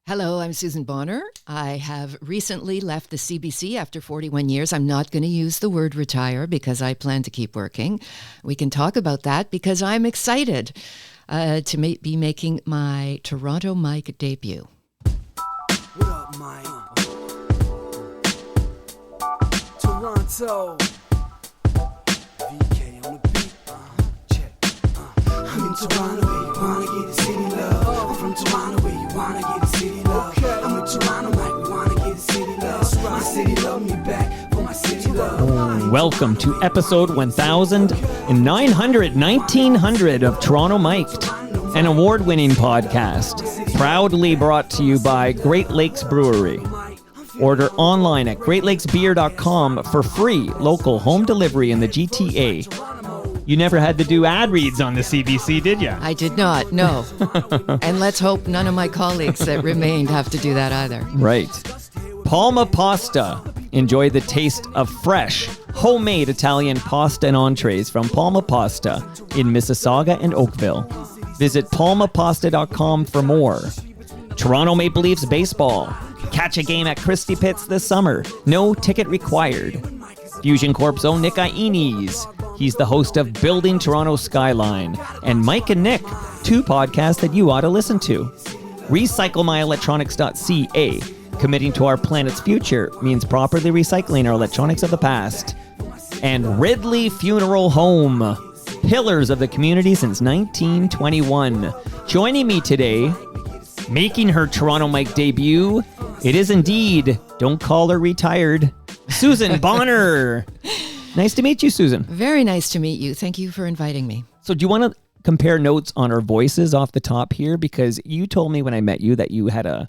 Hello, I'm Susan Bonner. I have recently left the CBC after 41 years. I'm not going to use the word retire because I plan to keep working. We can talk about that because I'm excited to be making my Toronto Mic debut. What up, Mike? Toronto. VK on the beat. Check. I'm in Toronto where you wanna get a city love. I'm from Toronto where you wanna get a city love. I'm in Toronto like we wanna get a city love. My city love me back for my city love. Welcome to episode 1900 of Toronto Mic'd, an award-winning podcast, proudly brought to you by Great Lakes Brewery. Order online at greatlakesbeer.com for free local home delivery in the GTA. You never had to do ad reads on the CBC, did you? I did not, no. And let's hope none of my colleagues that remained have to do that either. Right. Palma Pasta. Enjoy the taste of fresh, homemade Italian pasta and entrees from Palma Pasta in Mississauga and Oakville. Visit palmapasta.com for more. Toronto Maple Leafs baseball. Catch a game at Christie Pitts this summer. No ticket required. Fusion Corp's own Nick Iones. He's the host of Building Toronto Skyline. And Mike and Nick, two podcasts that you ought to listen to. RecycleMyElectronics.ca. Committing to our planet's future means properly recycling our electronics of the past. And Ridley Funeral Home. Pillars of the community since 1921. Joining me today, making her Toronto Mic debut, it is indeed, don't call her retired, Susan Bonner. Nice to meet you, Susan. Very nice to meet you. Thank you for inviting me. So do you want to compare notes on our voices off the top here? Because you told me when I met you that you had a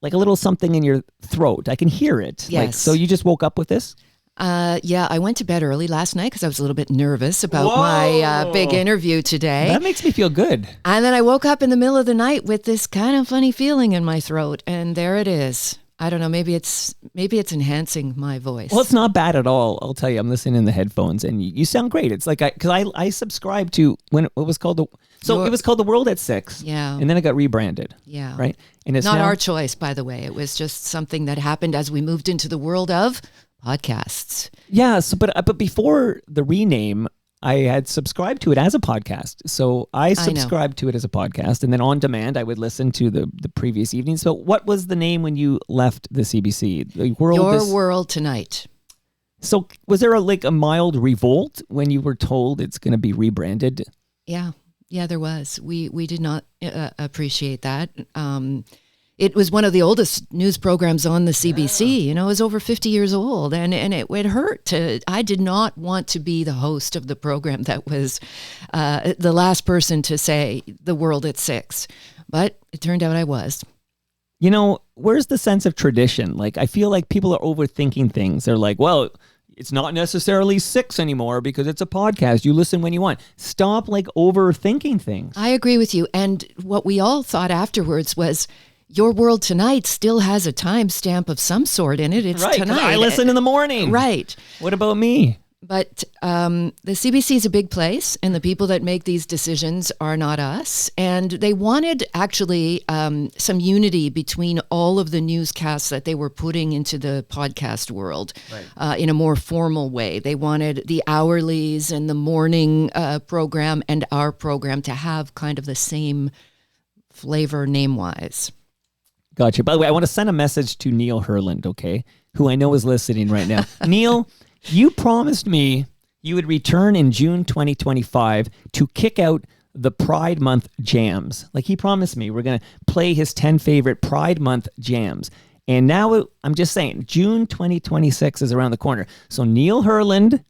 little something in your throat. I can hear it. Yes. So you just woke up with this? Yeah, I went to bed early last night because I was a little bit nervous about my big interview today. That makes me feel good. And then I woke up in the middle of the night with this kind of funny feeling in my throat, and there it is. I don't know. Maybe it's enhancing my voice. Well, it's not bad at all. I'll tell you. I'm listening in the headphones, and you sound great. It's like because I subscribed to when it was called it was called The World at 6. Yeah. And then it got rebranded. Yeah. Right. And it's not now, our choice, by the way. It was just something that happened as we moved into the world of podcasts. Yeah. So, but before the rename, I had subscribed to it as a podcast. So I subscribed to it as a podcast, and then on demand, I would listen to the previous evening. So what was the name when you left the CBC? Your World Tonight. So was there a mild revolt when you were told it's going to be rebranded? Yeah, there was. We did not appreciate that. It was one of the oldest news programs on the CBC. You know, it was over 50 years old, and it would hurt. I did not want to be the host of the program that was the last person to say the world at 6, but it turned out I was. You know, where's the sense of tradition? I feel like people are overthinking things. They're like, well, it's not necessarily 6 anymore because it's a podcast. You listen when you want. Stop overthinking things. I agree with you. And what we all thought afterwards was, Your World Tonight still has a timestamp of some sort in it. It's right, tonight. I listen in the morning. Right. What about me? But the CBC is a big place, and the people that make these decisions are not us. And they wanted actually some unity between all of the newscasts that they were putting into the podcast world in a more formal way. They wanted the hourlies and the morning program and our program to have kind of the same flavor name-wise. Gotcha. By the way, I want to send a message to Neil Herland, okay, who I know is listening right now. Neil, you promised me you would return in June 2025 to kick out the Pride Month jams. He promised me we're going to play his 10 favorite Pride Month jams. And now I'm just saying, June 2026 is around the corner. So Neil Herland,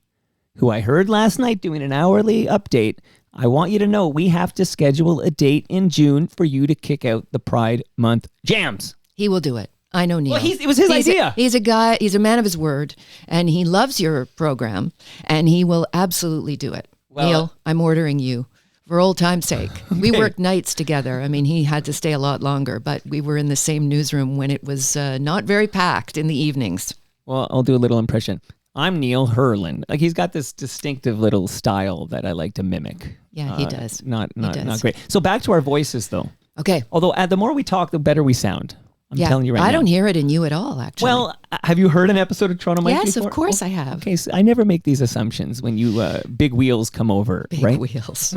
who I heard last night doing an hourly update, I want you to know we have to schedule a date in June for you to kick out the Pride Month jams. He will do it. I know Neil. Well, it was his idea. He's a guy, he's a man of his word, and he loves your program, and he will absolutely do it. Well, Neil, I'm ordering you for old time's sake. Okay. We worked nights together. I mean, he had to stay a lot longer, but we were in the same newsroom when it was not very packed in the evenings. Well, I'll do a little impression. I'm Neil Herland. He's got this distinctive little style that I like to mimic. Yeah, he does. Not great. So back to our voices, though. Okay. Although the more we talk, the better we sound. I'm telling you right now. I don't hear it in you at all, actually. Well, have you heard an episode of Toronto Mike yes, before? of course I have. Okay, so I never make these assumptions when you big wheels come over, Big right? wheels.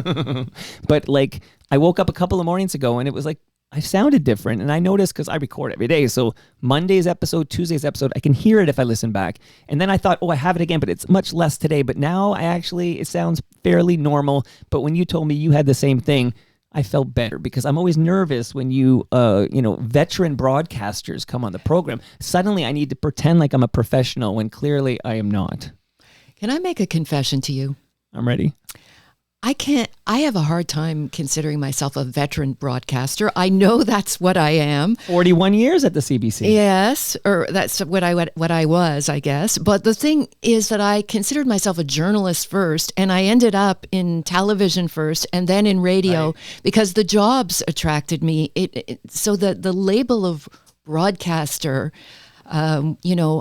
But like, I woke up a couple of mornings ago and it was like, I sounded different. And I noticed because I record every day. So Monday's episode, Tuesday's episode, I can hear it if I listen back. And then I thought, oh, I have it again, but it's much less today. But now it sounds fairly normal. But when you told me you had the same thing, I felt better because I'm always nervous when veteran broadcasters come on the program. Suddenly I need to pretend like I'm a professional when clearly I am not. Can I make a confession to you? I'm ready. I have a hard time considering myself a veteran broadcaster. I know that's what I am. 41 years at the CBC. Yes, or that's what I was, I guess. But the thing is that I considered myself a journalist first, and I ended up in television first and then in radio because the jobs attracted me. So the label of broadcaster, I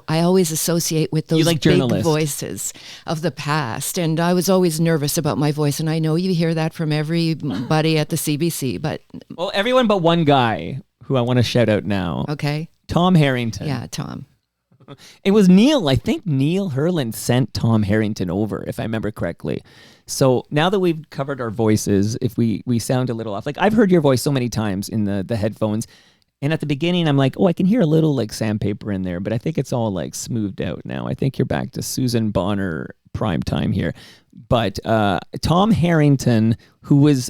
always associate with those like big journalists. voices of the past. And I was always nervous about my voice. And I know you hear that from everybody at the CBC, but... Well, everyone but one guy who I want to shout out now. Okay. Tom Harrington. Yeah, Tom. It was Neil. I think Neil Herland sent Tom Harrington over, if I remember correctly. So now that we've covered our voices, if we sound a little off, like I've heard your voice so many times in the headphones. And at the beginning, I'm like, oh, I can hear a little like sandpaper in there, but I think it's all like smoothed out now. I think you're back to Susan Bonner prime time here. But Tom Harrington, who was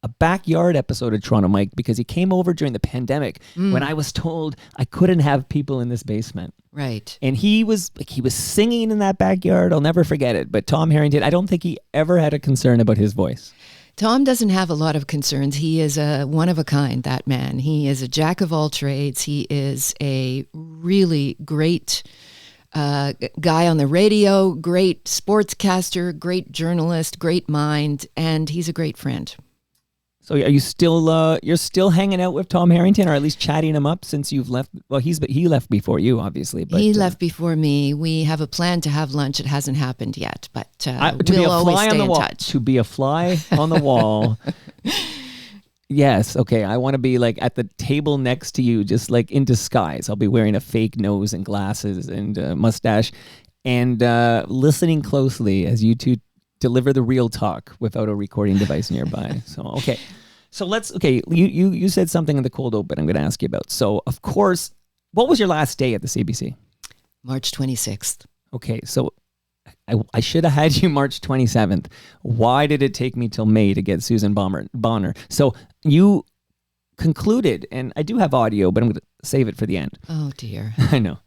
a backyard episode of Toronto Mike because he came over during the pandemic when I was told I couldn't have people in this basement. Right. And he was singing in that backyard. I'll never forget it. But Tom Harrington, I don't think he ever had a concern about his voice. Tom doesn't have a lot of concerns. He is a one of a kind, that man. He is a jack of all trades. He is a really great guy on the radio, great sportscaster, great journalist, great mind, and he's a great friend. So are you still you're still hanging out with Tom Harrington, or at least chatting him up since you've left? Well, he left before you, obviously. But he left before me. We have a plan to have lunch. It hasn't happened yet, but we'll always stay in touch. To be a fly on the wall. Yes. Okay. I want to be like at the table next to you, just like in disguise. I'll be wearing a fake nose and glasses and mustache, and listening closely as you two deliver the real talk without a recording device nearby. So, okay. So you said something in the cold open I'm going to ask you about. So, of course, what was your last day at the CBC? March 26th. Okay. So I should have had you March 27th. Why did it take me till May to get Susan Bonner? So you concluded, and I do have audio, but I'm going to save it for the end. Oh, dear. I know.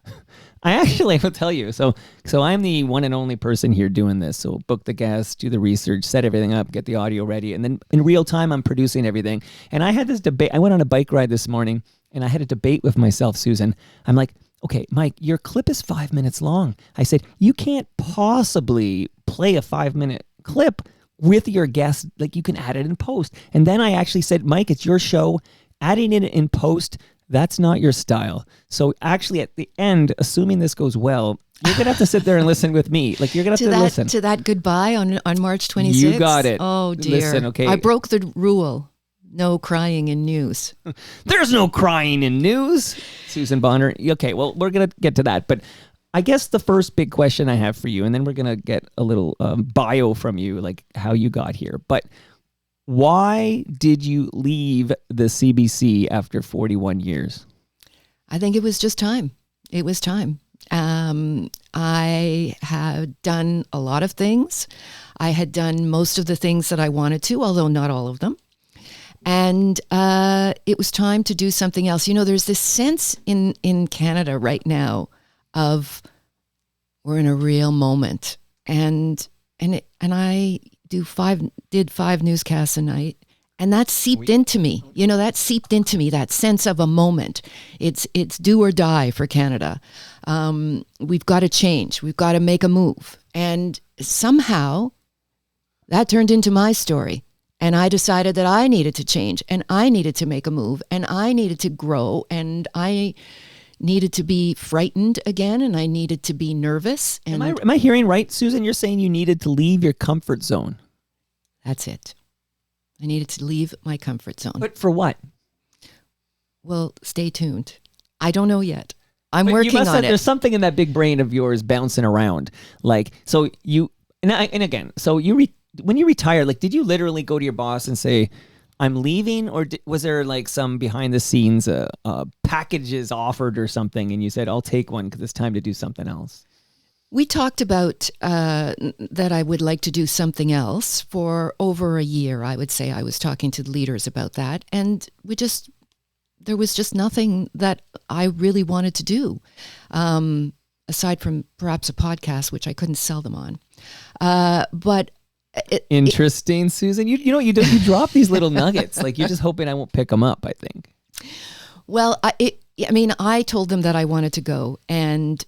I will tell you. So I'm the one and only person here doing this. So book the guests, do the research, set everything up, get the audio ready. And then in real time, I'm producing everything. And I had this debate. I went on a bike ride this morning and I had a debate with myself, Susan. I'm like, okay, Mike, your clip is 5 minutes long. I said, you can't possibly play a 5-minute clip with your guest. Like, you can add it in post. And then I actually said, Mike, it's your show. Adding it in post, that's not your style. So actually at the end, assuming this goes well, you're going to have to sit there and listen with me. Like, you're going to have to listen. To that goodbye on March 26th? You got it. Oh, dear. Listen, okay. I broke the rule. No crying in news. There's no crying in news, Susan Bonner. Okay, well, we're going to get to that. But I guess the first big question I have for you, and then we're going to get a little bio from you, like how you got here. But why did you leave the CBC after 41 years? I think it was just time. It was time. I had done a lot of things. I had done most of the things that I wanted to, although not all of them. And it was time to do something else. You know, there's this sense in Canada right now of we're in a real moment. And I did 5 newscasts a night, and that seeped into me. You know, that seeped into me, that sense of a moment. It's do or die for Canada. We've got to change. We've got to make a move. And somehow that turned into my story. And I decided that I needed to change, and I needed to make a move, and I needed to grow, and I needed to be frightened again, and I needed to be nervous. And am I hearing right, Susan? You're saying you needed to leave your comfort zone. That's it. I needed to leave my comfort zone. But for what? Well, stay tuned. I don't know yet. I'm But you working must on have, it. There's something in that big brain of yours bouncing around. Like, so you, and again, so when you retire, like, did you literally go to your boss and say, I'm leaving? Or was there like some behind the scenes packages offered or something? And you said, I'll take one because it's time to do something else. We talked about that I would like to do something else for over a year. I would say I was talking to the leaders about that. And there was just nothing that I really wanted to do, aside from perhaps a podcast, which I couldn't sell them on. But Interesting, Susan. You know, you drop these little nuggets. Like, you're just hoping I won't pick them up, I think. Well, I told them that I wanted to go, and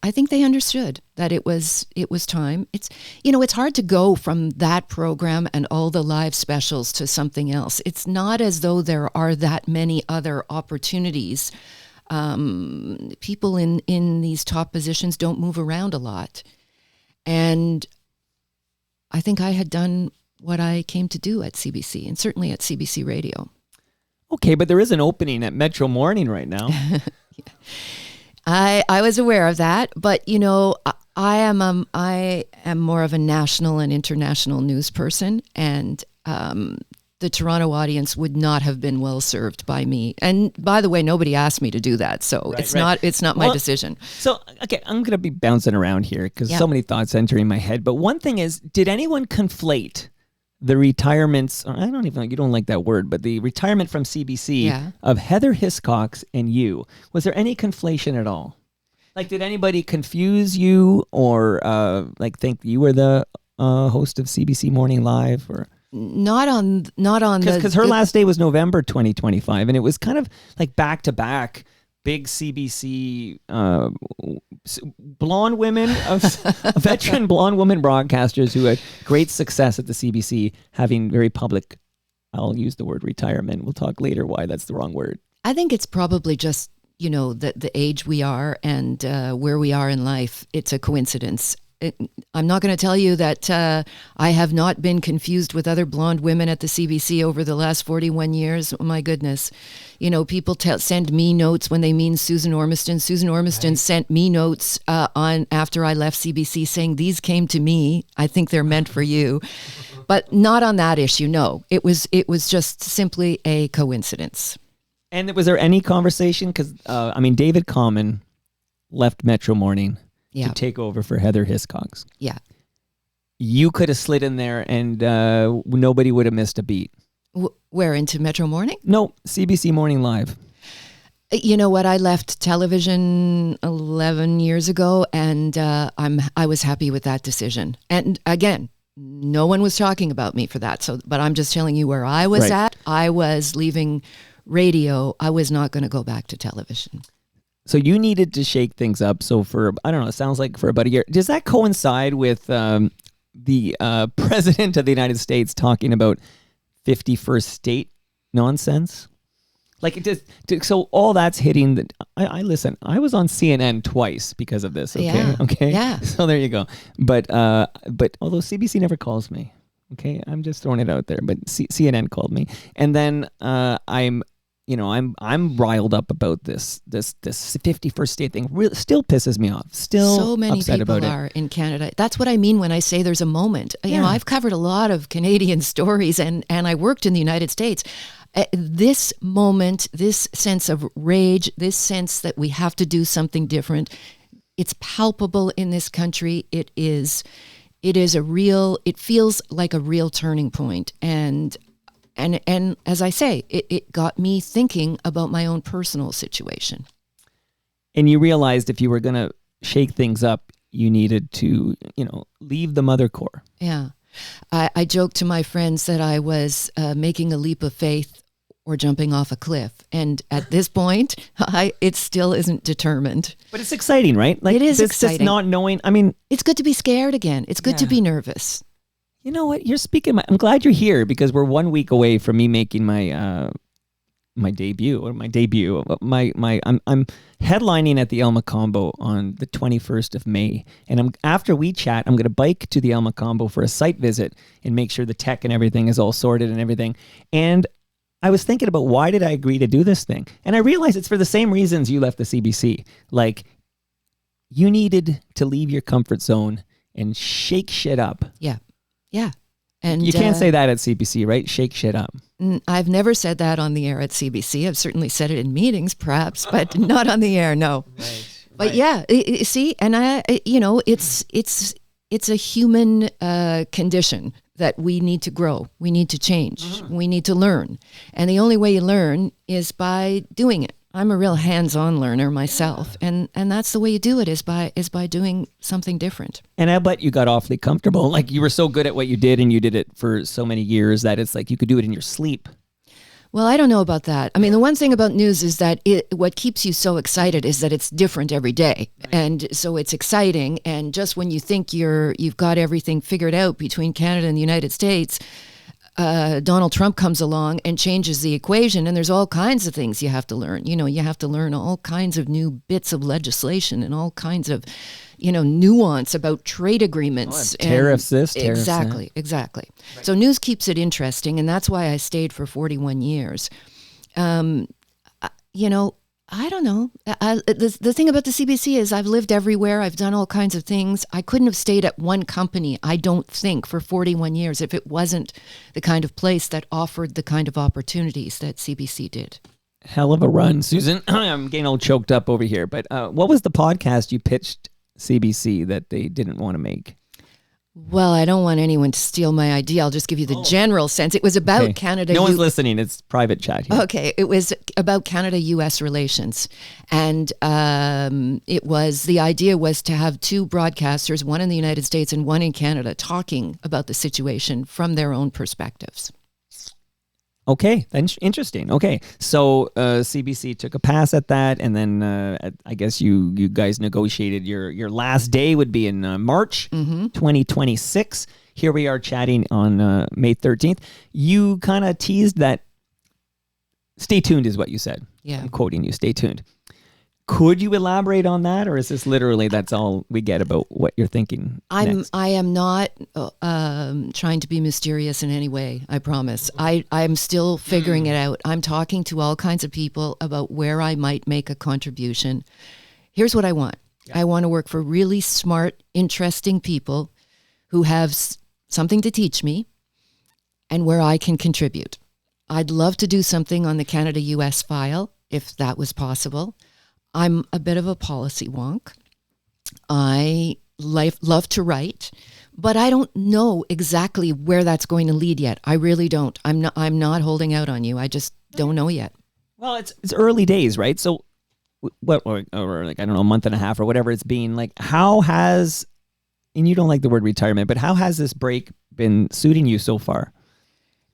I think they understood that it was time. It's hard to go from that program and all the live specials to something else. It's not as though there are that many other opportunities. People in these top positions don't move around a lot. And I think I had done what I came to do at CBC, and certainly at CBC Radio. Okay, but there is an opening at Metro Morning right now. I was aware of that, but I am more of a national and international news person, and the Toronto audience would not have been well served by me. And by the way, nobody asked me to do that, so it's not my decision. So, okay, I'm going to be bouncing around here because so many thoughts entering my head. But one thing is, did anyone conflate the retirements? I don't even know, you don't like that word, but the retirement from CBC of Heather Hiscox and you. Was there any conflation at all? Like, did anybody confuse you or think you were the host of CBC Morning Live or? Not on because her last day was November 2025, and it was kind of like back to back big CBC blonde women, veteran blonde women broadcasters who had great success at the CBC, having very public. I'll use the word retirement. We'll talk later why that's the wrong word. I think it's probably just the age we are and where we are in life. It's a coincidence. I'm not going to tell you that I have not been confused with other blonde women at the CBC over the last 41 years. Oh, my goodness. People send me notes when they mean Susan Ormiston. Susan Ormiston sent me notes after I left CBC saying, these came to me. I think they're meant for you. But not on that issue, no. It was just simply a coincidence. And was there any conversation? Because, David Common left Metro Morning to take over for Heather Hiscox. Yeah. You could have slid in there and nobody would have missed a beat. Where, into Metro Morning? No, CBC Morning Live. You know what? I left television 11 years ago, and I was happy with that decision. And again, no one was talking about me for that. But I'm just telling you where I was at. I was leaving radio. I was not going to go back to television. So you needed to shake things up. So for, I don't know, it sounds like for about a year. Does that coincide with the President of the United States talking about 51st state nonsense? Like, it just, so all that's hitting. I listen, I was on CNN twice because of this. Okay. Yeah. Okay. Yeah. So there you go. But although CBC never calls me, okay, I'm just throwing it out there, but CNN called me. And then I'm riled up about this 51st state thing. Really, still pisses me off. Still so many upset people about are in Canada. That's what I mean when I say there's a moment. I've covered a lot of Canadian stories, and I worked in the United States. This moment, this sense of rage, this sense that we have to do something different, it's palpable in this country. It feels like a real turning point. And as I say, it got me thinking about my own personal situation. And you realized if you were going to shake things up, you needed to, leave the mother core. Yeah. I joked to my friends that I was making a leap of faith or jumping off a cliff. And at this point, it still isn't determined. But it's exciting, right? Like, it is it's exciting. Just not knowing. It's good to be scared again. It's good to be nervous. You know what? You're speaking. I'm glad you're here because we're 1 week away from me making my debut. I'm headlining at the El Macombo on the 21st of May, and after we chat, I'm going to bike to the El Macombo for a site visit and make sure the tech and everything is all sorted and everything. And I was thinking about why did I agree to do this thing? And I realized it's for the same reasons you left the CBC. Like, you needed to leave your comfort zone and shake shit up. Yeah. Yeah. And you can't say that at CBC, right? Shake shit up. I've never said that on the air at CBC. I've certainly said it in meetings, perhaps, but not on the air. No. Right. But yeah, see, and it's a human condition that we need to grow. We need to change. Mm-hmm. We need to learn. And the only way you learn is by doing it. I'm a real hands-on learner myself, and that's the way you do it is by doing something different. And I bet you got awfully comfortable. Like, you were so good at what you did, and you did it for so many years that it's like you could do it in your sleep. Well, I don't know about that. I mean, the one thing about news is that what keeps you so excited is that it's different every day. Right. And so it's exciting. And just when you think you've got everything figured out between Canada and the United States, Donald Trump comes along and changes the equation. And there's all kinds of things you have to learn. You know, you have to learn all kinds of new bits of legislation and all kinds of, nuance about trade agreements. Tariffs this, tariffs exactly, that. Exactly. Right. So news keeps it interesting, and that's why I stayed for 41 years. I don't know. The thing about the CBC is I've lived everywhere. I've done all kinds of things. I couldn't have stayed at one company, I don't think, for 41 years if it wasn't the kind of place that offered the kind of opportunities that CBC did. Hell of a run, Susan. I'm getting all choked up over here. But what was the podcast you pitched CBC that they didn't want to make? Well, I don't want anyone to steal my idea. I'll just give you the general sense. It was about Canada. No one's listening. It's private chat here. Okay. It was about Canada-U.S. relations. And the idea was to have two broadcasters, one in the United States and one in Canada, talking about the situation from their own perspectives. Okay, that's interesting. Okay, so CBC took a pass at that, and then I guess you guys negotiated your last day would be in March 2026. Here we are chatting on May 13th. You kind of teased that. Stay tuned is what you said. Yeah, I'm quoting you. Stay tuned. Could you elaborate on that, or is this literally that's all we get about what you're thinking? I am not trying to be mysterious in any way. I promise. I'm still figuring it out. I'm talking to all kinds of people about where I might make a contribution. Here's what I want. Yeah. I want to work for really smart, interesting people who have something to teach me and where I can contribute. I'd love to do something on the Canada-U.S. file if that was possible. I'm a bit of a policy wonk. I love to write, but I don't know exactly where that's going to lead yet. I really don't. I'm not holding out on you. I just don't know yet. Well, it's early days, right? So what, or like, I don't know, a month and a half or whatever it's been, like, how has, and you don't like the word retirement, but how has this break been suiting you so far?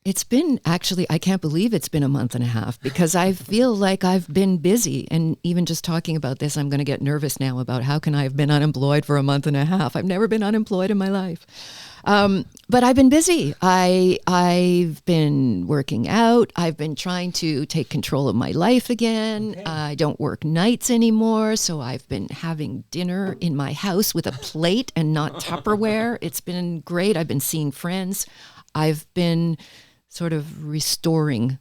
It's been actually, I can't believe it's been a month and a half because I feel like I've been busy. And even just talking about this, I'm going to get nervous now about how can I have been unemployed for a month and a half. I've never been unemployed in my life. But I've been busy. I've been working out. I've been trying to take control of my life again. Okay. I don't work nights anymore. So I've been having dinner in my house with a plate and not Tupperware. It's been great. I've been seeing friends. I've been sort of restoring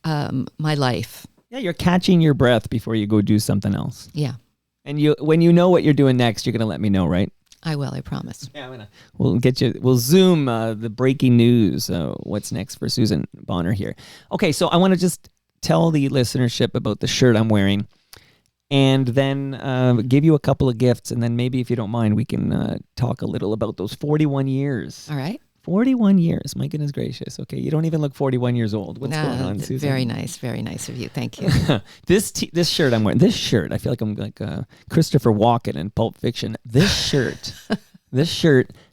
my life. Yeah, you're catching your breath before you go do something else. Yeah. And when you know what you're doing next, you're going to let me know, right? I will, I promise. Yeah, we'll Zoom the breaking news, what's next for Susan Bonner here. Okay, so I want to just tell the listenership about the shirt I'm wearing and then give you a couple of gifts. And then maybe if you don't mind, we can talk a little about those 41 years. All right. 41 years. My goodness gracious. Okay. You don't even look 41 years old. What's going on, Susan? Very nice. Very nice of you. Thank you. This shirt I'm wearing, I feel like I'm like Christopher Walken in Pulp Fiction. This shirt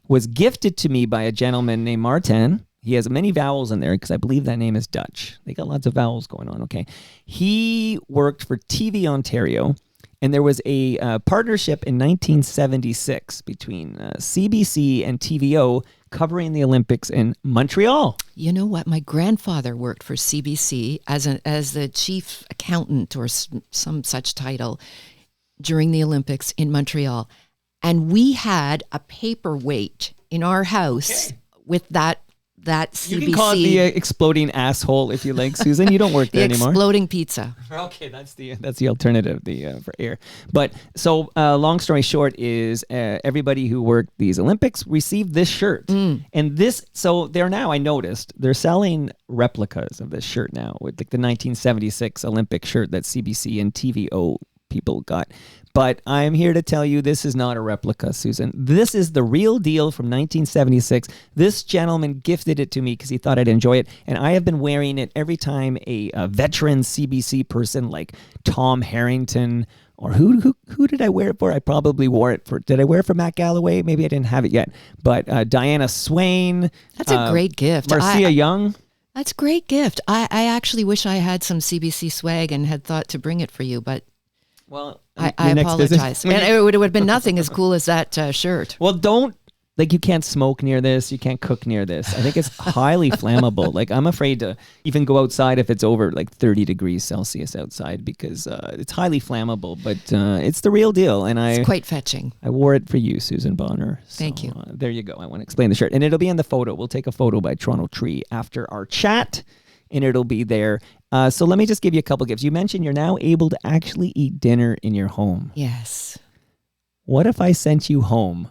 was gifted to me by a gentleman named Martin. He has many vowels in there because I believe that name is Dutch. They got lots of vowels going on. Okay. He worked for TV Ontario. And there was a partnership in 1976 between CBC and TVO covering the Olympics in Montreal. You know what? My grandfather worked for CBC as the chief accountant or some such title during the Olympics in Montreal. And we had a paperweight in our house with that that CBC. You can call it the exploding asshole if you like, Susan. You don't work the there anymore. exploding pizza. Okay, that's the alternative, for air. But so long story short is everybody who worked these Olympics received this shirt, and this. So they're now. I noticed they're selling replicas of this shirt now with like the 1976 Olympic shirt that CBC and TVO people got. But I'm here to tell you this is not a replica, Susan. This is the real deal from 1976. This gentleman gifted it to me because he thought I'd enjoy it. And I have been wearing it every time a veteran CBC person like Tom Harrington, or who did I wear it for? I probably wore it for, did I wear it for Matt Galloway? Maybe I didn't have it yet. But Diana Swain. That's a great gift. Marcia Young. That's a great gift. I actually wish I had some CBC swag and had thought to bring it for you, but well, I apologize. And it would have been nothing as cool as that shirt. Well, you can't smoke near this. You can't cook near this. I think it's highly flammable. Like, I'm afraid to even go outside if it's over like 30 degrees Celsius outside because it's highly flammable, but it's the real deal. And it's quite fetching. I wore it for you, Susan Bonner. Thank you. There you go. I want to explain the shirt. And it'll be in the photo. We'll take a photo by Toronto Tree after our chat, and it'll be there. So let me just give you a couple gifts. You mentioned you're now able to actually eat dinner in your home. Yes. What if I sent you home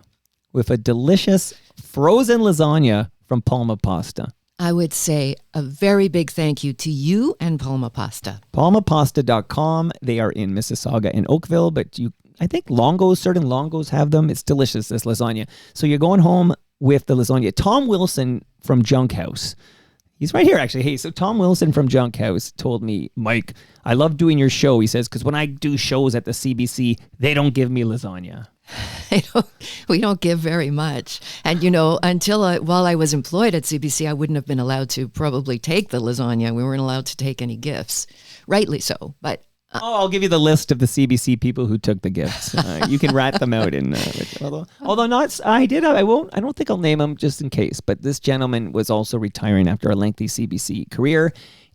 with a delicious frozen lasagna from Palma Pasta? I would say a very big thank you to you and Palma Pasta. PalmaPasta.com. They are in Mississauga and Oakville, but I think certain Longos have them. It's delicious, this lasagna. So you're going home with the lasagna. Tom Wilson from Junk House. He's right here, actually. Hey, so Tom Wilson from Junk House told me, Mike, I love doing your show. He says, because when I do shows at the CBC, they don't give me lasagna. We don't give very much. And, while I was employed at CBC, I wouldn't have been allowed to probably take the lasagna. We weren't allowed to take any gifts. Rightly so. But I'll give you the list of the CBC people who took the gifts. You can rat them out. Although not, I don't think I'll name them just in case. But this gentleman was also retiring after a lengthy CBC career,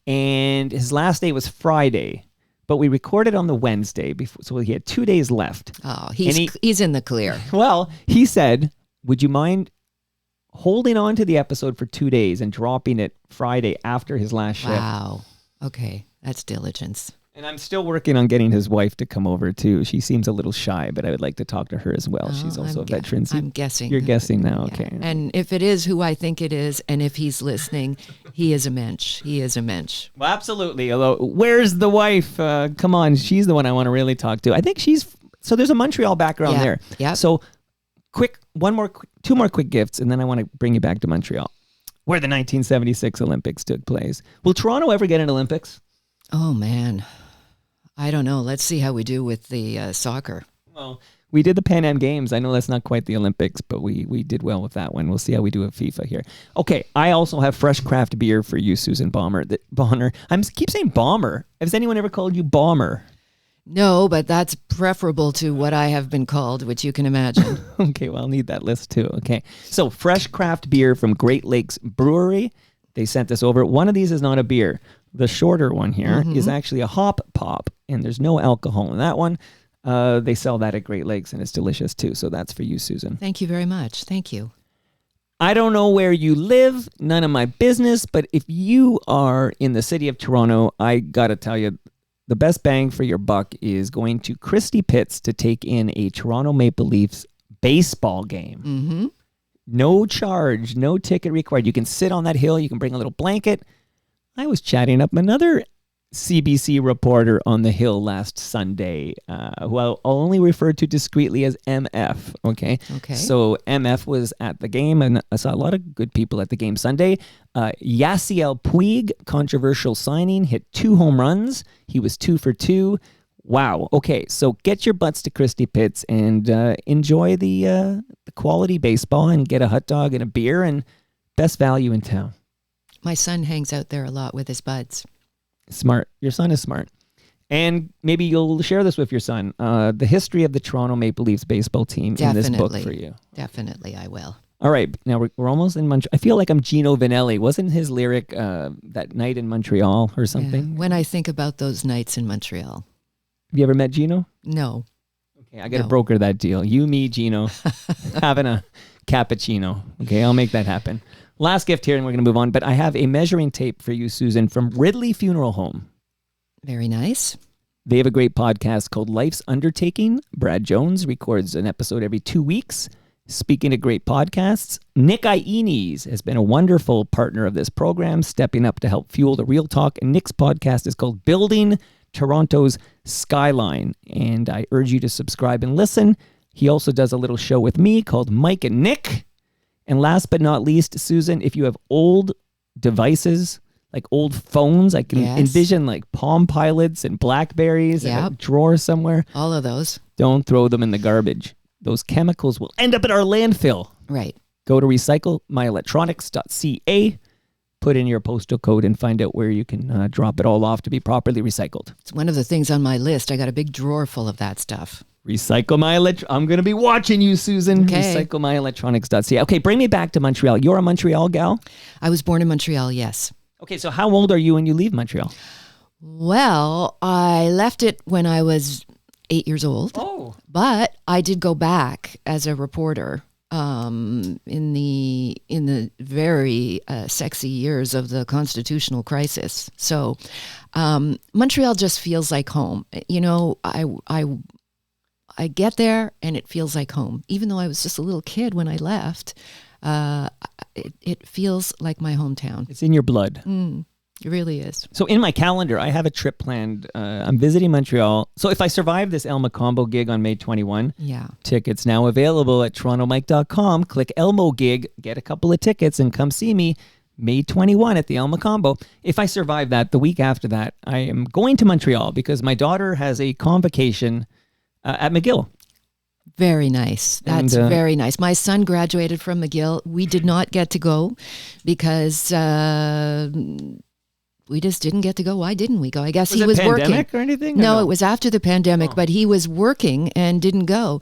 and his last day was Friday. But we recorded on the Wednesday, so he had 2 days left. Oh, he's in the clear. Well, he said, would you mind holding on to the episode for 2 days and dropping it Friday after his last shift? Wow. Okay, that's diligence. And I'm still working on getting his wife to come over too. She seems a little shy, but I would like to talk to her as well. She's also a veteran. I'm guessing. You're guessing now, Yeah. okay. And if it is who I think it is, and if he's listening, he is a mensch. He is a mensch. Well, absolutely. Although, where's the wife? Come on, she's the one I want to really talk to. I think so there's a Montreal background there. Yeah. So two more quick gifts, and then I want to bring you back to Montreal, where the 1976 Olympics took place. Will Toronto ever get an Olympics? Oh, man. I don't know. Let's see how we do with the soccer. Well, we did the Pan Am Games. I know that's not quite the Olympics, but we did well with that one. We'll see how we do at FIFA here. Okay, I also have fresh craft beer for you, Susan Bonner. I keep saying Bomber. Has anyone ever called you Bomber? No, but that's preferable to what I have been called, which you can imagine. Okay, well, I'll need that list too. Okay, so fresh craft beer from Great Lakes Brewery. They sent this over. One of these is not a beer. The shorter one here is actually a hop pop, and there's no alcohol in that one. They sell that at Great Lakes, and it's delicious too. So that's for you, Susan. Thank you very much. Thank you. I don't know where you live, none of my business, but if you are in the city of Toronto, I got to tell you, the best bang for your buck is going to Christie Pitts to take in a Toronto Maple Leafs baseball game. Mm-hmm. No charge, no ticket required. You can sit on that hill. You can bring a little blanket. I was chatting up another CBC reporter on the Hill last Sunday, who I'll only refer to discreetly as MF, okay? So MF was at the game, and I saw a lot of good people at the game Sunday. Yasiel Puig, controversial signing, hit 2 home runs. He was 2 for 2. Wow. Okay, so get your butts to Christie Pitts and enjoy the quality baseball and get a hot dog and a beer and best value in town. My son hangs out there a lot with his buds. Smart. Your son is smart. And maybe you'll share this with your son. The history of the Toronto Maple Leafs baseball team in this book for you. Definitely, I will. All right. Now we're almost in Montreal. I feel like I'm Gino Vanelli. Wasn't his lyric that night in Montreal or something? Yeah, when I think about those nights in Montreal. Have you ever met Gino? No. Okay, I got to broker that deal. You, me, Gino, having a cappuccino. Okay, I'll make that happen. Last gift here, and we're going to move on. But I have a measuring tape for you, Susan, from Ridley Funeral Home. Very nice. They have a great podcast called Life's Undertaking. Brad Jones records an episode every 2 weeks. Speaking of great podcasts, Nick Iones has been a wonderful partner of this program, stepping up to help fuel the real talk. And Nick's podcast is called Building Toronto's Skyline. And I urge you to subscribe and listen. He also does a little show with me called Mike and Nick. And last but not least, Susan, if you have old devices, like old phones, I can envision like Palm Pilots and Blackberries in a drawer somewhere. All of those. Don't throw them in the garbage. Those chemicals will end up at our landfill. Right. Go to recyclemyelectronics.ca, put in your postal code, and find out where you can drop it all off to be properly recycled. It's one of the things on my list. I got a big drawer full of that stuff. Recycle my I'm going to be watching you, Susan. Okay. Recyclemyelectronics.ca. Okay, bring me back to Montreal. You're a Montreal gal? I was born in Montreal, yes. Okay, so how old are you when you leave Montreal? Well, I left it when I was 8 years old. Oh. But I did go back as a reporter in the very sexy years of the constitutional crisis. So Montreal just feels like home. You know, I get there and it feels like home. Even though I was just a little kid when I left, it feels like my hometown. It's in your blood. It really is. So in my calendar, I have a trip planned. I'm visiting Montreal. So if I survive this Elmo Combo gig on May 21, tickets now available at torontomike.com. Click Elmo gig, get a couple of tickets, and come see me May 21 at the Elmo Combo. If I survive that, the week after that, I am going to Montreal because my daughter has a convocation at McGill. Very nice. That's very nice. My son graduated from McGill. We did not get to go because we just didn't get to go. Why didn't we go? I guess he was working. Was it pandemic or anything? No, it was after the pandemic, but he was working and didn't go.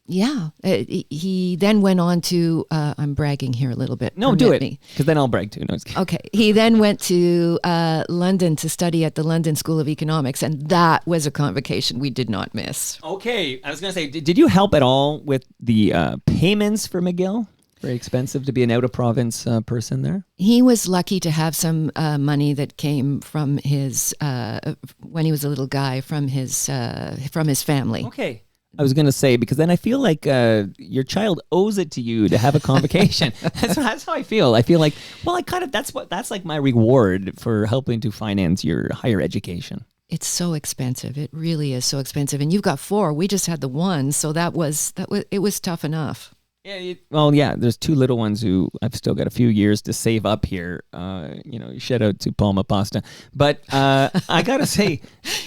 He then went on to, I'm bragging here a little bit. No, do it, because then I'll brag too. No, okay. He then went to London to study at the London School of Economics, and that was a convocation we did not miss. Okay. I was going to say, did you help at all with the payments for McGill? Very expensive to be an out-of-province person there? He was lucky to have some money that came from his, when he was a little guy, from his family. Okay. I was going to say, because then I feel like your child owes it to you to have a convocation. That's how I feel. I feel like, well, that's like my reward for helping to finance your higher education. It's so expensive. It really is so expensive. And you've got 4. We just had the 1, so it was tough enough. Yeah, there's 2 little ones who I've still got a few years to save up here. Shout out to Palma Pasta. But I got to say,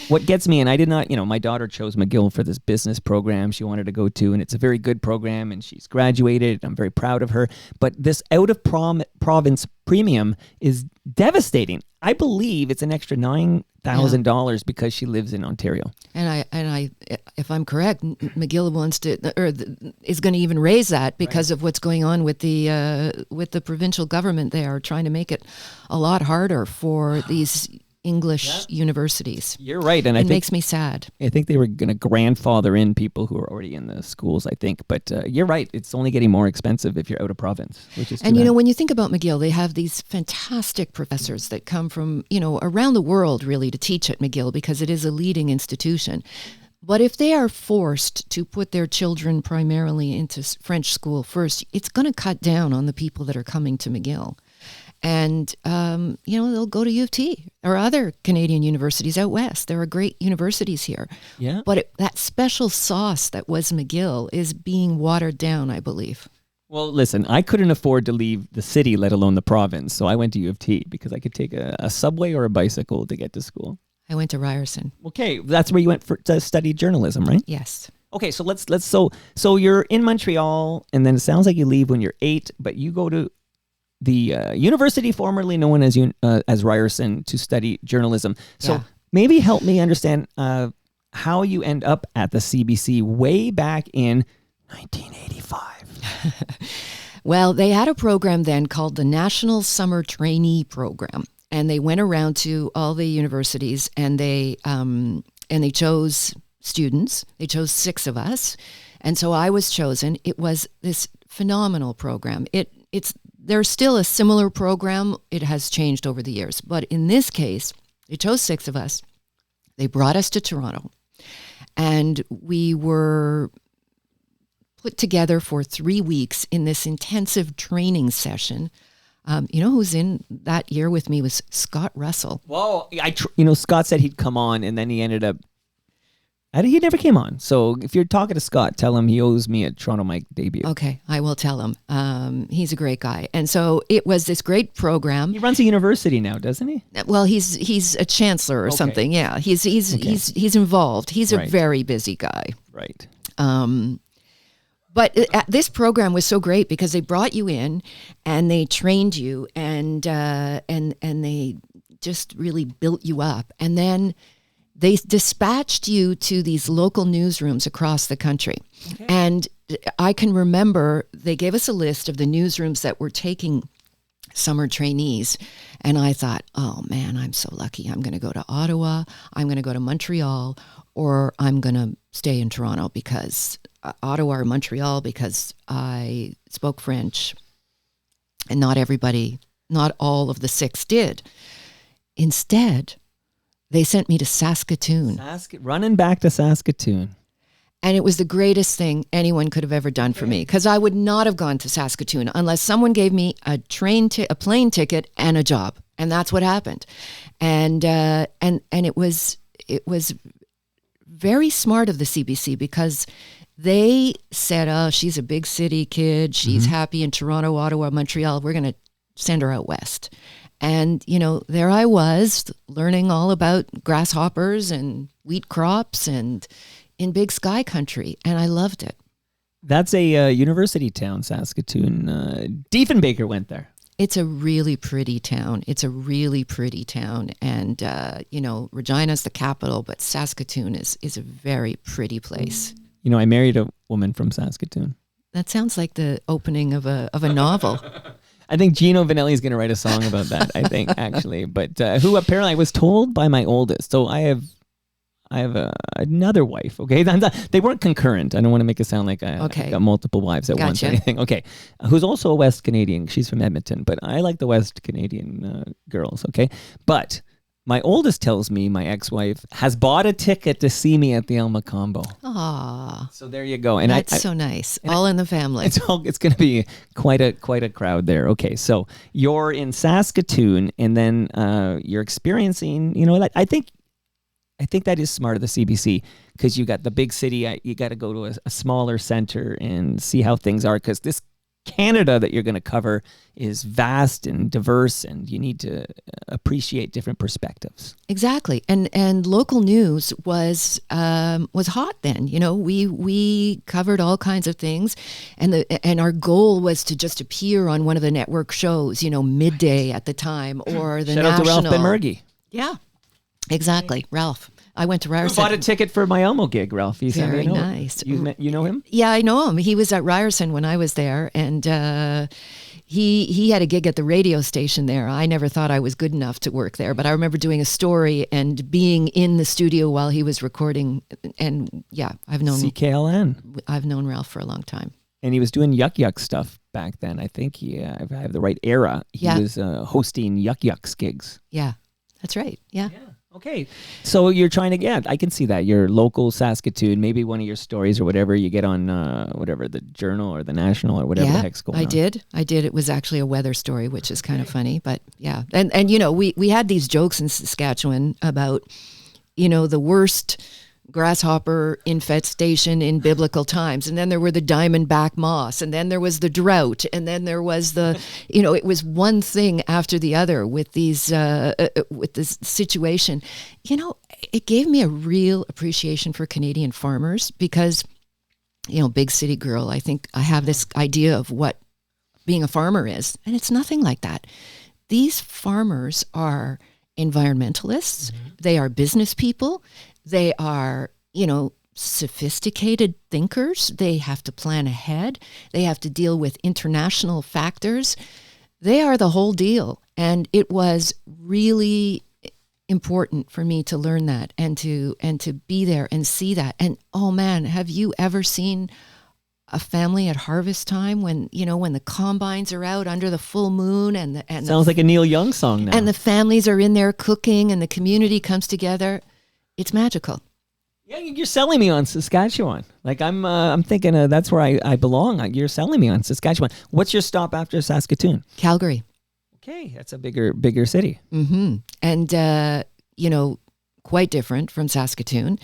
what gets me, and I did not, my daughter chose McGill for this business program she wanted to go to, and it's a very good program, and she's graduated. I'm very proud of her. But this out-of-province premium is devastating. I believe it's an extra $9,000 because she lives in Ontario. And I, if I'm correct, McGill wants to, is going to even raise that because of what's going on with the provincial government. They are trying to make it a lot harder for these English universities. You're right, and it makes me sad. I think they were going to grandfather in people who are already in the schools, I think. But you're right, it's only getting more expensive if you're out of province, which is and when you think about McGill, they have these fantastic professors that come from around the world really to teach at McGill because it is a leading institution. But if they are forced to put their children primarily into French school first, it's going to cut down on the people that are coming to McGill. And, they'll go to U of T or other Canadian universities out west. There are great universities here. Yeah. But that special sauce that was McGill is being watered down, I believe. Well, listen, I couldn't afford to leave the city, let alone the province. So I went to U of T because I could take a subway or a bicycle to get to school. I went to Ryerson. Okay. That's where you went to study journalism, right? Yes. Okay. So so you're in Montreal, and then it sounds like you leave when you're 8, but you go to the university formerly known as Ryerson to study journalism. So maybe help me understand how you end up at the CBC way back in 1985. Well, they had a program then called the National Summer Trainee Program, and they went around to all the universities and they chose students. They chose 6 of us, and so I was chosen. It was this phenomenal program. It's there's still a similar program. It has changed over the years. But in this case, they chose 6 of us. They brought us to Toronto. And we were put together for 3 weeks in this intensive training session. You know who's in that year with me was Scott Russell. Whoa. Scott said he'd come on, and then he ended up... He never came on. So if you're talking to Scott, tell him he owes me a Toronto Mike debut. Okay, I will tell him. He's a great guy. And so it was this great program. He runs a university now, doesn't he? Well, he's a chancellor or something. Yeah, he's involved. He's a very busy guy. Right. But this program was so great because they brought you in and they trained you and they just really built you up. And then they dispatched you to these local newsrooms across the country. Okay. And I can remember they gave us a list of the newsrooms that were taking summer trainees. And I thought, oh man, I'm so lucky. I'm going to go to Ottawa, I'm going to go to Montreal, or I'm going to stay in Toronto because Ottawa or Montreal because I spoke French. And not all of the 6 did. Instead, they sent me to Saskatoon. Running back to Saskatoon. And it was the greatest thing anyone could have ever done for me because I would not have gone to Saskatoon unless someone gave me a plane ticket and a job. And that's what happened. And it was very smart of the CBC because they said, oh, she's a big city kid. She's happy in Toronto, Ottawa, Montreal. We're going to send her out west. And, there I was learning all about grasshoppers and wheat crops and in big sky country. And I loved it. That's a university town, Saskatoon. Diefenbaker went there. It's a really pretty town. And, Regina's the capital, but Saskatoon is a very pretty place. I married a woman from Saskatoon. That sounds like the opening of a novel. I think Gino Vanelli is going to write a song about that, I think, actually. But who apparently I was told by my oldest. So I have another wife, okay? They weren't concurrent. I don't want to make it sound like I got multiple wives at once or anything. Okay. Who's also a West Canadian. She's from Edmonton, but I like the West Canadian girls, okay? But my oldest tells me my ex-wife has bought a ticket to see me at the El Macombo. Aww. So there you go. And that's so nice. All in the family. It's going to be quite a crowd there. Okay, so you're in Saskatoon, and then you're experiencing. I think that is smart of the CBC because you got the big city. You got to go to a smaller center and see how things are because this Canada that you're going to cover is vast and diverse, and you need to appreciate different perspectives. Exactly, and local news was hot then. We covered all kinds of things, and our goal was to just appear on one of the network shows. Midday at the time, or the Shout National. out to Ralph Benmergui. Yeah, exactly, Ralph. I went to Ryerson. Bought a ticket for my Elmo gig, Ralph. He sent me a note. Nice. You know him? Yeah, I know him. He was at Ryerson when I was there, and he had a gig at the radio station there. I never thought I was good enough to work there, but I remember doing a story and being in the studio while he was recording. And yeah, I've known CKLN. I've known Ralph for a long time. And he was doing Yuck stuff back then. I think if I have the right era, he was hosting Yuck's gigs. Yeah, that's right. Yeah. Okay, so you're trying to get, I can see that, your local Saskatoon, maybe one of your stories or whatever, you get on the Journal or the National or whatever the heck's going on. I did. It was actually a weather story, which is kind of funny, but yeah. And we had these jokes in Saskatchewan about, the worst grasshopper infestation in biblical times, and then there were the diamondback moths, and then there was the drought, and then there was the it was one thing after the other with these with this situation. It gave me a real appreciation for Canadian farmers because big city girl, I think I have this idea of what being a farmer is, and it's nothing like that. These farmers are environmentalists, they are business people. They are, sophisticated thinkers. They have to plan ahead. They have to deal with international factors. They are the whole deal. And it was really important for me to learn that and to be there and see that. And oh man, have you ever seen a family at harvest time when the combines are out under the full moon Sounds like a Neil Young song now. and the families are in there cooking and the community comes together. It's magical. Yeah, you're selling me on Saskatchewan. Like I'm thinking that's where I belong. You're selling me on Saskatchewan. What's your stop after Saskatoon? Calgary. Okay, that's a bigger city. Mm-hmm. And quite different from Saskatoon,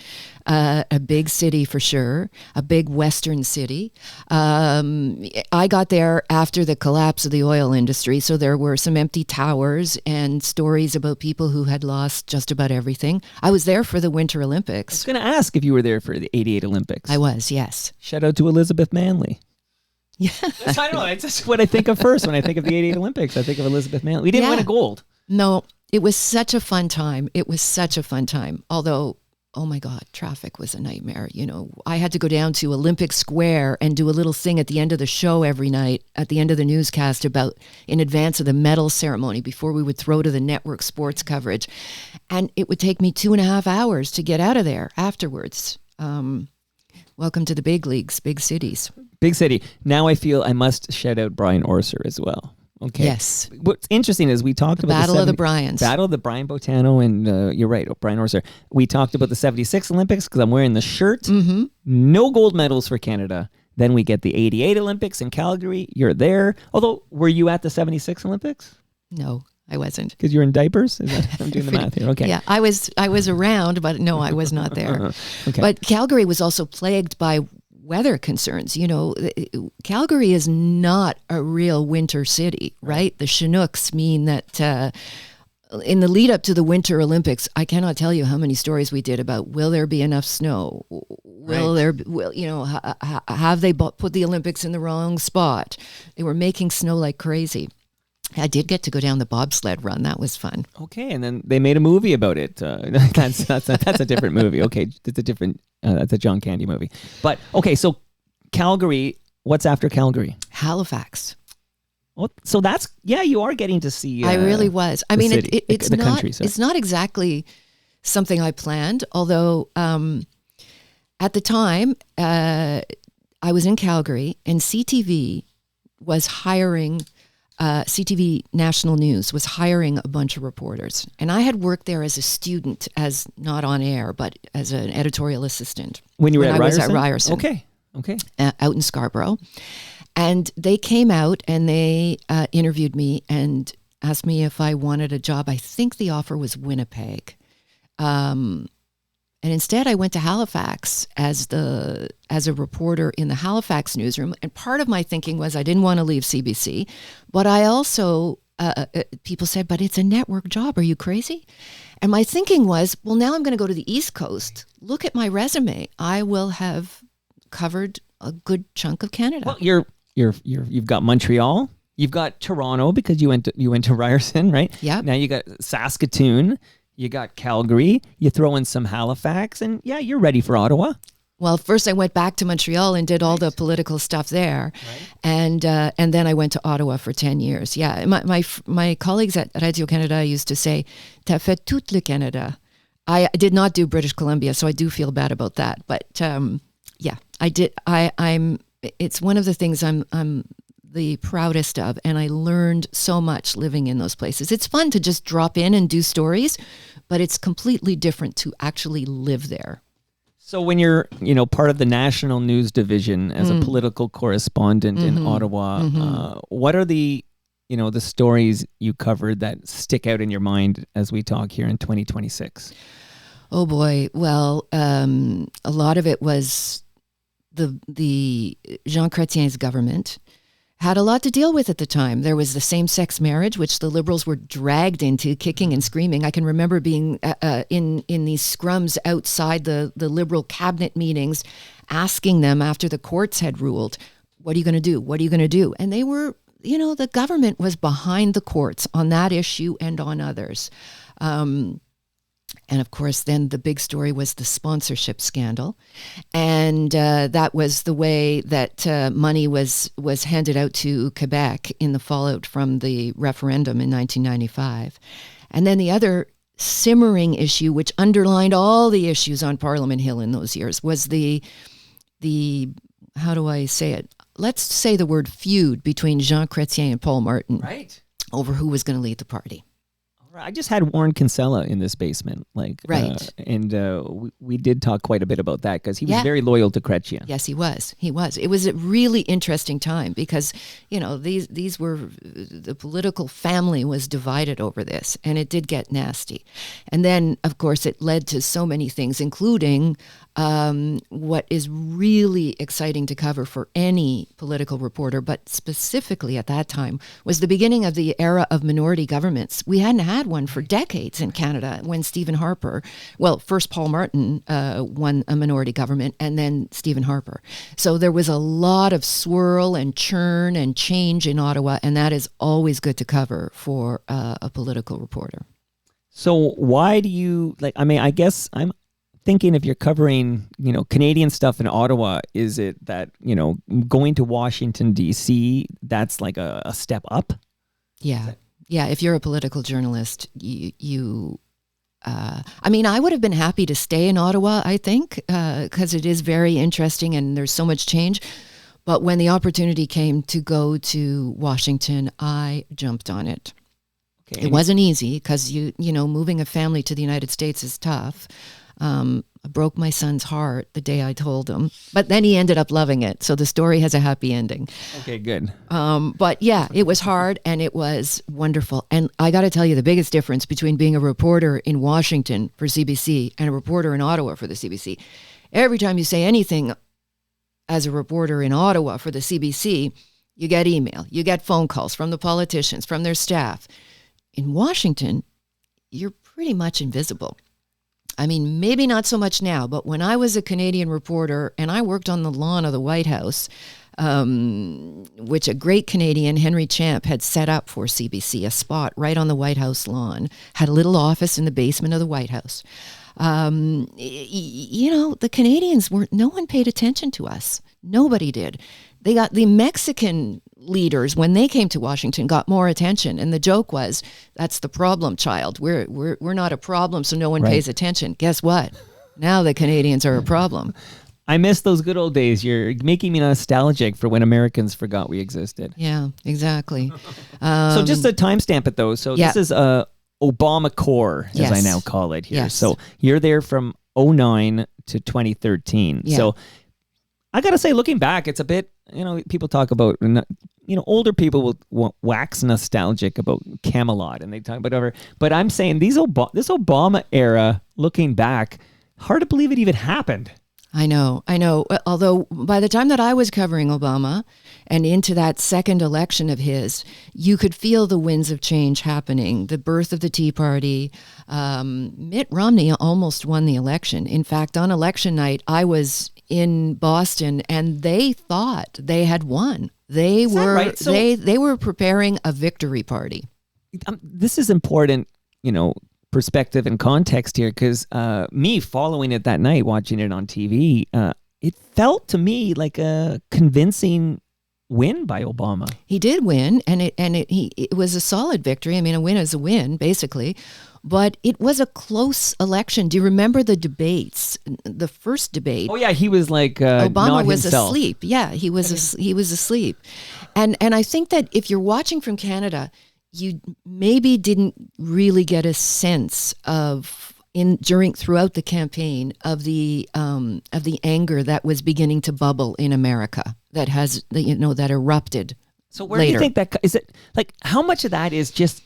a big city for sure, a big western city. I got there after the collapse of the oil industry, so there were some empty towers and stories about people who had lost just about everything. I was there for the Winter I was Olympics. going to ask if you were there for the 88 Olympics. I was, yes. Shout out to Elizabeth Manley. Yeah. I don't know. It's just what I think of first when I think of the 88 Olympics. I think of Elizabeth Manley. We didn't win a gold. No, it was such a fun time. Although, oh my God, traffic was a nightmare. I had to go down to Olympic Square and do a little thing at the end of the show every night, at the end of the newscast, about in advance of the medal ceremony before we would throw to the network sports coverage. And it would take me 2.5 hours to get out of there afterwards. Welcome to the big leagues, big cities. Big city. Now I feel I must shout out Brian Orser as well. Okay. Yes. What's interesting is we talked about Battle of the Bryans. Battle of the Brian Botano and you're right, Brian Orser. We talked about the 76 Olympics because I'm wearing the shirt. Mm-hmm. No gold medals for Canada. Then we get the 88 Olympics in Calgary. You're there. Although, were you at the 76 Olympics? No, I wasn't. Because you're in diapers? I'm doing the math here. Okay. Yeah, I was around, but no, I was not there. Okay. But Calgary was also plagued by weather concerns. Calgary is not a real winter city, right? The Chinooks mean that in the lead up to the Winter Olympics, I cannot tell you how many stories we did about will there be enough snow? Have they put the Olympics in the wrong spot? They were making snow like crazy. I did get to go down the bobsled run. That was fun. Okay, and then they made a movie about it. That's a different movie. Okay, it's a different. That's a John Candy movie. But okay, so Calgary. What's after Calgary? Halifax. Well, so that's you are getting to see. I really was. I mean, city, it's the not. country, it's not exactly something I planned. Although at the time I was in Calgary, and CTV was hiring. CTV National News was hiring a bunch of reporters. And I had worked there as a student, as not on air, but as an editorial assistant. When you were at Ryerson? I was at Ryerson. Okay. Out in Scarborough. And they came out and they interviewed me and asked me if I wanted a job. I think the offer was Winnipeg. And instead, I went to Halifax as a reporter in the Halifax newsroom. And part of my thinking was I didn't want to leave CBC, but I also people said, "But it's a network job. Are you crazy?" And my thinking was, well, now I'm going to go to the East Coast. Look at my resume. I will have covered a good chunk of Canada. Well, you've got Montreal, you've got Toronto because you went to Ryerson, right? Yeah. Now you got Saskatoon. You got Calgary, you throw in some Halifax, and you're ready for Ottawa. Well, first I went back to Montreal and did all the political stuff there, and then I went to Ottawa for 10 years. Yeah, my colleagues at Radio Canada used to say, "T'as fait tout le Canada." I did not do British Columbia, so I do feel bad about that. But I did. It's one of the things I'm the proudest of, and I learned so much living in those places. It's fun to just drop in and do stories, but it's completely different to actually live there. So when you're, part of the national news division as a political correspondent in Ottawa, what are the stories you covered that stick out in your mind as we talk here in 2026? Oh boy. Well, a lot of it was the Jean Chrétien's government had a lot to deal with at the time. There was the same-sex marriage, which the Liberals were dragged into, kicking and screaming. I can remember being in these scrums outside the Liberal cabinet meetings, asking them after the courts had ruled, what are you going to do? What are you going to do? And they were, the government was behind the courts on that issue and on others. And of course, then the big story was the sponsorship scandal. And that was the way that money was handed out to Quebec in the fallout from the referendum in 1995. And then the other simmering issue, which underlined all the issues on Parliament Hill in those years, was the how do I say it? Let's say the word feud between Jean Chrétien and Paul Martin Right. over who was going to lead the party. I just had Warren Kinsella in this basement, Right. We did talk quite a bit about that because he was Yeah. very loyal to Chrétien. Yes, he was. He was. It was a really interesting time because, these were, the political family was divided over this, and it did get nasty. And then, of course, it led to so many things, including what is really exciting to cover for any political reporter, but specifically at that time, was the beginning of the era of minority governments. We hadn't had one for decades in Canada when Stephen Harper, first Paul Martin won a minority government, and then Stephen Harper. So there was a lot of swirl and churn and change in Ottawa, and that is always good to cover for a political reporter. So why do you I guess I'm thinking if you're covering, Canadian stuff in Ottawa, is it that, going to Washington, D.C., that's like a step up? Yeah. Yeah. If you're a political journalist, I would have been happy to stay in Ottawa, I think, because it is very interesting and there's so much change. But when the opportunity came to go to Washington, I jumped on it. Okay. It wasn't easy because, moving a family to the United States is tough. I broke my son's heart the day I told him, but then he ended up loving it. So the story has a happy ending. Okay, good. But yeah, it was hard and it was wonderful. And I got to tell you, the biggest difference between being a reporter in Washington for CBC and a reporter in Ottawa for the CBC, every time you say anything as a reporter in Ottawa for the CBC, you get email, you get phone calls from the politicians, from their staff. In Washington, you're pretty much invisible. I mean, maybe not so much now, but when I was a Canadian reporter and I worked on the lawn of the White House, which a great Canadian, Henry Champ, had set up for CBC, a spot right on the White House lawn, had a little office in the basement of the White House. The Canadians no one paid attention to us. Nobody did. They got the Mexican leaders when they came to Washington got more attention, and the joke was, "That's the problem, child. We're not a problem, so no one pays attention." Guess what? Now the Canadians are a problem. I miss those good old days. You're making me nostalgic for when Americans forgot we existed. Yeah, exactly. So just to timestamp it though. So this is Obama Core, as I now call it here. Yes. So you're there from 2009 to 2013. Yeah. So I got to say, looking back, it's a bit, people talk about, older people will wax nostalgic about Camelot and they talk about whatever. But I'm saying this Obama era, looking back, hard to believe it even happened. I know. Although by the time that I was covering Obama and into that second election of his, you could feel the winds of change happening, the birth of the Tea Party. Mitt Romney almost won the election. In fact, on election night, I was in Boston and they thought they had won. They were right? So, they were preparing a victory party. This is important, perspective and context here, because me following it that night, watching it on TV, it felt to me like a convincing win by Obama. He did win, and it was a solid victory. I mean, a win is a win, basically. But it was a close election. Do you remember the debates? The first debate. Oh yeah, he was like Obama not was himself. asleep. Yeah, he was asleep. And I think that if you're watching from Canada, you maybe didn't really get a sense of throughout the campaign of the anger that was beginning to bubble in America that erupted. So where do you think that is? It like how much of that is just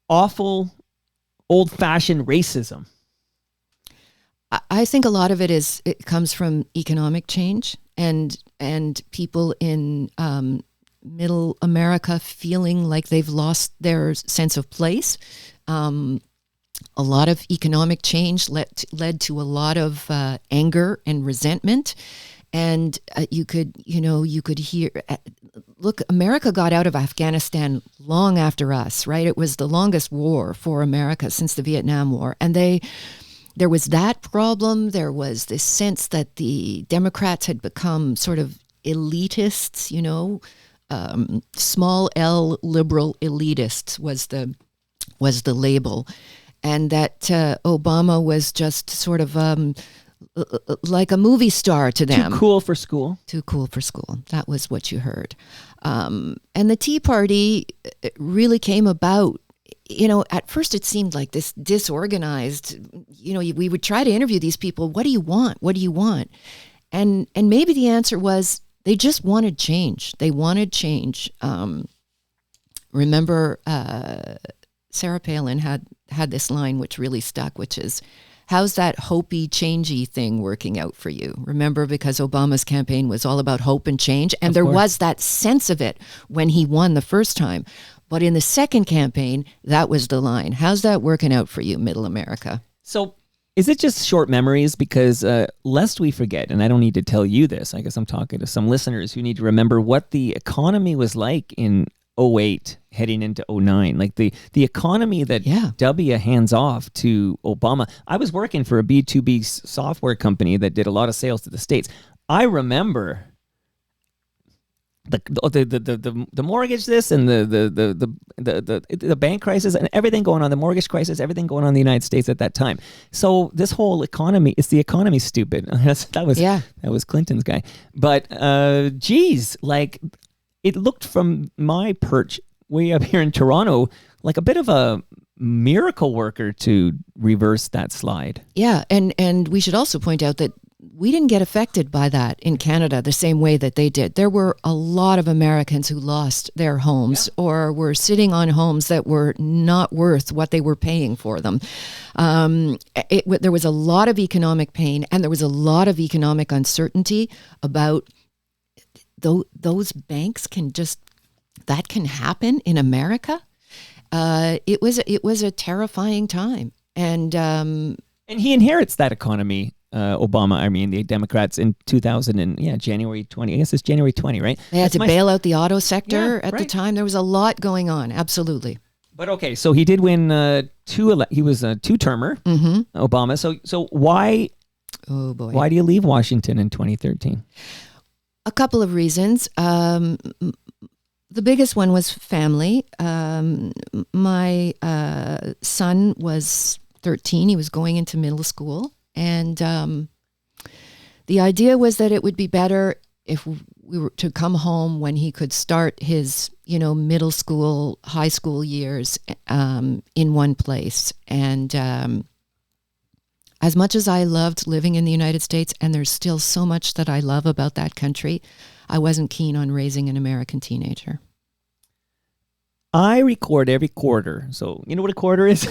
awful, old-fashioned racism? I think a lot of it comes from economic change and people in middle America feeling like they've lost their sense of place. A lot of economic change led to a lot of anger and resentment. And you could hear, look, America got out of Afghanistan long after us, right? It was the longest war for America since the Vietnam War. And there was that problem. There was this sense that the Democrats had become sort of elitists, small L liberal elitists was the label. And that Obama was just sort of like a movie star to them. Too cool for school. Too cool for school. That was what you heard. And the Tea Party really came about, at first it seemed like this disorganized, we would try to interview these people. What do you want? What do you want? And maybe the answer was they just wanted change. They wanted change. Remember, Sarah Palin had this line which really stuck, which is, how's that hopey, changey thing working out for you? Remember, because Obama's campaign was all about hope and change. And there was that sense of it when he won the first time. But in the second campaign, that was the line. How's that working out for you, Middle America? So is it just short memories? Because lest we forget, and I don't need to tell you this, I guess I'm talking to some listeners who need to remember what the economy was like in 2008 heading into 2009. Like the economy that W hands off to Obama. I was working for a B2B software company that did a lot of sales to the States. I remember the mortgage this and the bank crisis and everything going on, the mortgage crisis, everything going on in the United States at that time. So this whole economy, it's the economy stupid. That was Clinton's guy. But geez, like it looked from my perch way up here in Toronto like a bit of a miracle worker to reverse that slide. Yeah, and we should also point out that we didn't get affected by that in Canada the same way that they did. There were a lot of Americans who lost their homes or were sitting on homes that were not worth what they were paying for them. There was a lot of economic pain, and there was a lot of economic uncertainty about those banks that can happen in America. It was a terrifying time, and he inherits that economy. Obama, I mean the Democrats in January 20. I guess it's January 20, right? They had to bail out the auto sector at the time. There was a lot going on. Absolutely. But okay, so he did win he was a two-termer, Obama. So why? Oh boy, why do you leave Washington in 2013? A couple of reasons. The biggest one was family. My son was 13. He was going into middle school. And the idea was that it would be better if we were to come home when he could start his, middle school, high school years in one place. And as much as I loved living in the United States, and there's still so much that I love about that country, I wasn't keen on raising an American teenager. I record every quarter. So you know what a quarter is?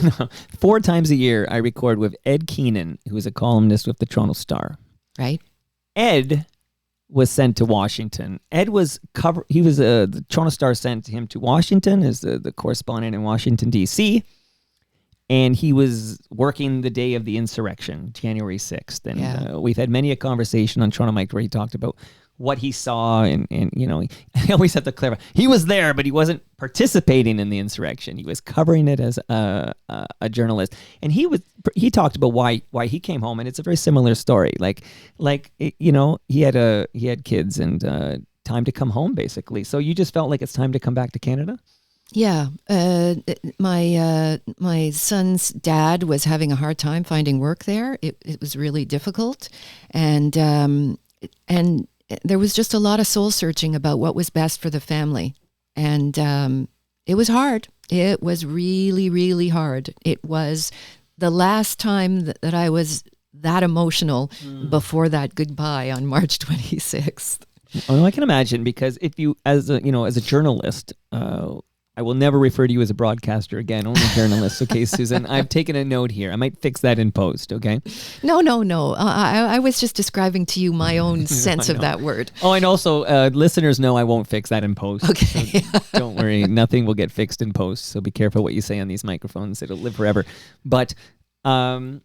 4 times a year, I record with Ed Keenan, who is a columnist with the Toronto Star. Right. Ed was sent to Washington. Ed was the Toronto Star sent him to Washington as the correspondent in Washington, D.C., and he was working the day of the insurrection, January 6th. And we've had many a conversation on Toronto Mike where he talked about what he saw, and I always have to clarify. He was there, but he wasn't participating in the insurrection. He was covering it as a journalist, and he talked about why he came home, and it's a very similar story. He had kids and time to come home, basically. So you just felt like it's time to come back to Canada? Yeah, my son's dad was having a hard time finding work there. It was really difficult, and there was just a lot of soul searching about what was best for the family. And it was hard. It was really, really hard. It was the last time that I was that emotional before that goodbye on March 26th. Oh, I can imagine, because if you, as a journalist, I will never refer to you as a broadcaster again, only journalists. Okay, Susan, I've taken a note here. I might fix that in post, okay? No. I was just describing to you my own sense of that word. Oh, and also, listeners know I won't fix that in post. Okay. So don't worry, nothing will get fixed in post, so be careful what you say on these microphones. It'll live forever. But the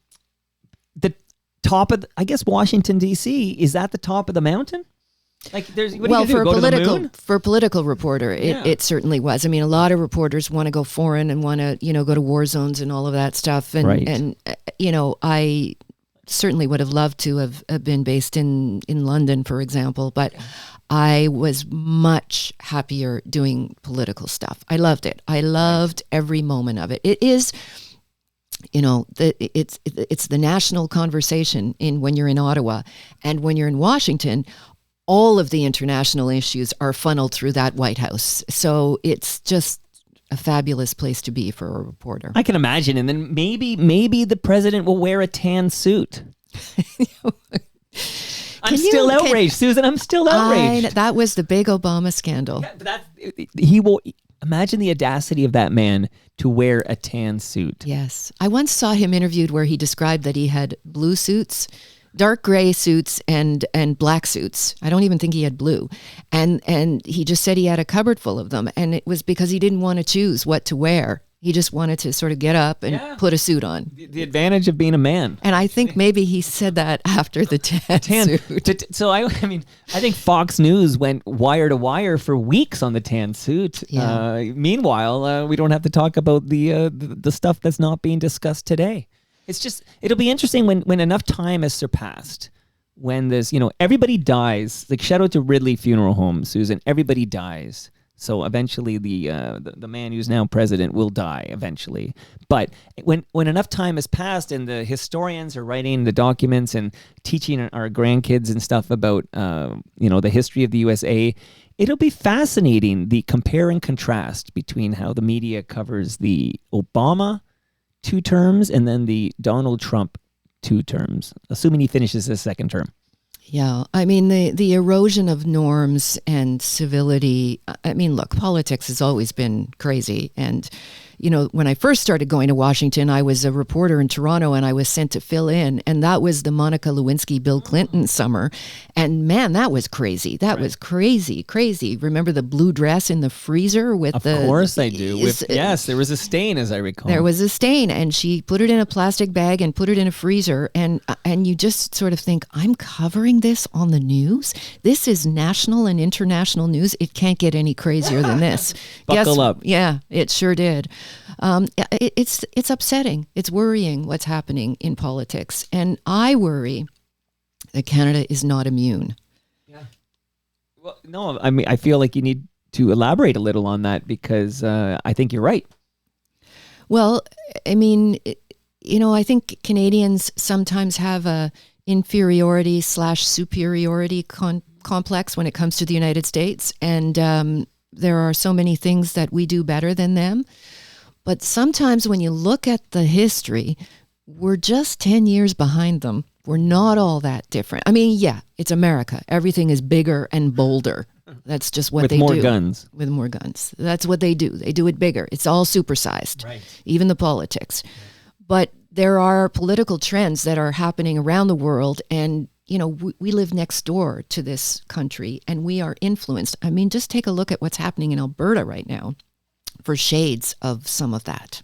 top of, I guess, Washington, D.C., is that the top of the mountain? Like, for a political reporter, it certainly was. I mean, a lot of reporters want to go foreign and want to, go to war zones and all of that stuff. And I certainly would have loved to have been based in London, for example, but I was much happier doing political stuff. I loved it. I loved every moment of it. It is, it's the national conversation when you're in Ottawa, and when you're in Washington, all of the international issues are funneled through that White House. So it's just a fabulous place to be for a reporter. I can imagine. And then maybe the president will wear a tan suit. I'm still outraged, Susan. I'm still outraged. That was the big Obama scandal. Yeah, but he will imagine the audacity of that man to wear a tan suit. Yes. I once saw him interviewed where he described that he had blue suits, dark gray suits, and black suits. I don't even think he had blue. And he just said he had a cupboard full of them. And it was because he didn't want to choose what to wear. He just wanted to sort of get up and put a suit on. The advantage of being a man. And I think maybe he said that after the tan suit. So I think Fox News went wire to wire for weeks on the tan suit. Yeah. Meanwhile, we don't have to talk about the stuff that's not being discussed today. It's just, it'll be interesting when enough time has surpassed, when this, everybody dies. Like, shout out to Ridley Funeral Home, Susan. Everybody dies. So eventually the man who's now president will die eventually. But when enough time has passed and the historians are writing the documents and teaching our grandkids and stuff about the history of the USA, it'll be fascinating, the compare and contrast between how the media covers the Obama 2 terms and then the Donald Trump 2 terms, assuming he finishes his second term. Yeah, I mean, the erosion of norms and civility. I mean, look, politics has always been crazy. And, when I first started going to Washington, I was a reporter in Toronto and I was sent to fill in. And that was the Monica Lewinsky, Bill Clinton summer. And man, that was crazy. That was crazy. Remember the blue dress in the freezer with Of course I do. Yes, there was a stain, as I recall. There was a stain, and she put it in a plastic bag and put it in a freezer. And you just sort of think, I'm covering this on the news? This is national and international news. It can't get any crazier than this. Buckle up. Yeah, it sure did. It's upsetting. It's worrying what's happening in politics. And I worry that Canada is not immune. Yeah. Well, no, I mean, I feel like you need to elaborate a little on that because I think you're right. Well, I mean, I think Canadians sometimes have a inferiority/superiority complex when it comes to the United States. And there are so many things that we do better than them. But sometimes when you look at the history, we're just 10 years behind them. We're not all that different. I mean, yeah, it's America. Everything is bigger and bolder. That's just what they do. With more guns. With more guns. That's what they do. They do it bigger. It's all supersized, right. Even the politics. Right. But there are political trends that are happening around the world, and we live next door to this country, and we are influenced. I mean, just take a look at what's happening in Alberta right now for shades of some of that.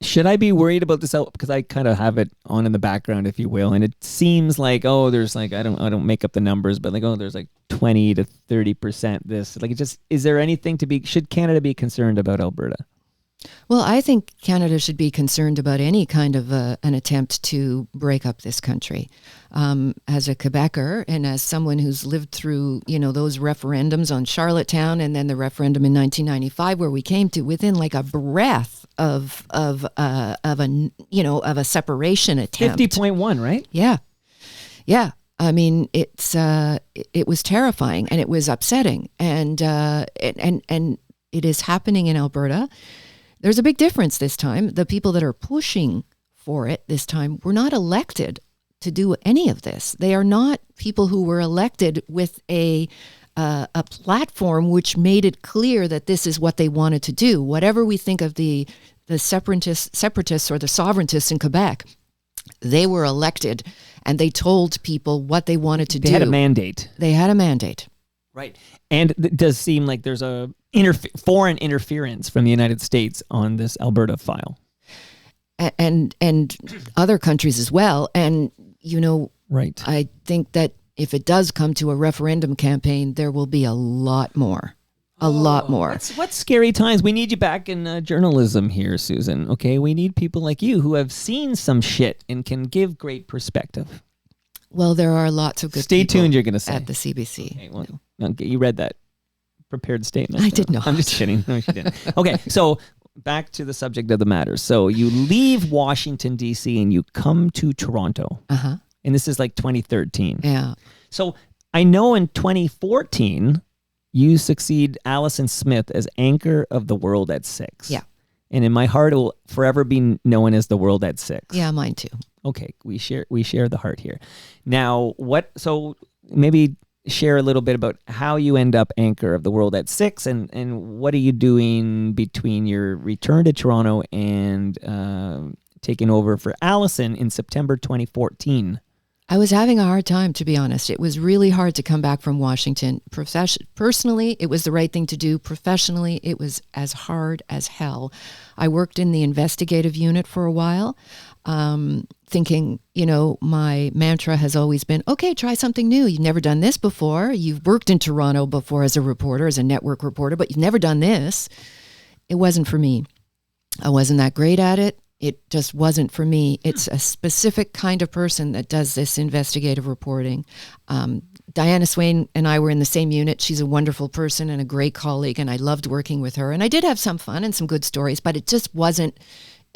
Should I be worried about this? Because I kind of have it on in the background, if you will, and it seems like, there's like, I don't make up the numbers, but like, there's like 20 to 30% this. Like, is there anything should Canada be concerned about Alberta? Well, I think Canada should be concerned about any kind of an attempt to break up this country. As a Quebecer and as someone who's lived through, those referendums on Charlottetown and then the referendum in 1995, where we came to within like a breath of a separation attempt. 50.1, right? Yeah. I mean, it was terrifying and it was upsetting, and it is happening in Alberta. There's a big difference this time. The people that are pushing for it this time were not elected to do any of this. They are not people who were elected with a platform which made it clear that this is what they wanted to do. Whatever we think of the separatists or the sovereigntists in Quebec, they were elected and they told people what they wanted to do. They had a mandate. They had a mandate. Right. And it does seem like there's a foreign interference from the United States on this Alberta file. And other countries as well. And, right. I think that if it does come to a referendum campaign, there will be a lot more. A lot more. What scary times. We need you back in journalism here, Susan. Okay, we need people like you who have seen some shit and can give great perspective. Well, there are lots of good Stay people tuned, you're going to say. At the CBC. Okay, well, you read that prepared statement. I did not. I'm just kidding. No, she didn't. Okay, so back to the subject of the matter. So you leave Washington, D.C. and you come to Toronto. Uh-huh. And this is like 2013. Yeah. So I know in 2014, you succeed Allison Smith as anchor of The World at 6. Yeah. And in my heart, it will forever be known as The World at 6. Yeah, mine too. Okay, we share the heart here. Now, so maybe share a little bit about how you end up anchor of The World at 6 and what are you doing between your return to Toronto and taking over for Allison in September 2014. I was having a hard time, to be honest. It was really hard to come back from Washington. Personally, it was the right thing to do. Professionally, it was as hard as hell. I worked in the investigative unit for a while, thinking, my mantra has always been, okay, try something new. You've never done this before. You've worked in Toronto before as a reporter, as a network reporter, but you've never done this. It wasn't for me. I wasn't that great at it. It just wasn't for me. It's a specific kind of person that does this investigative reporting. Diana Swain and I were in the same unit. She's a wonderful person and a great colleague, and I loved working with her. And I did have some fun and some good stories, but it just wasn't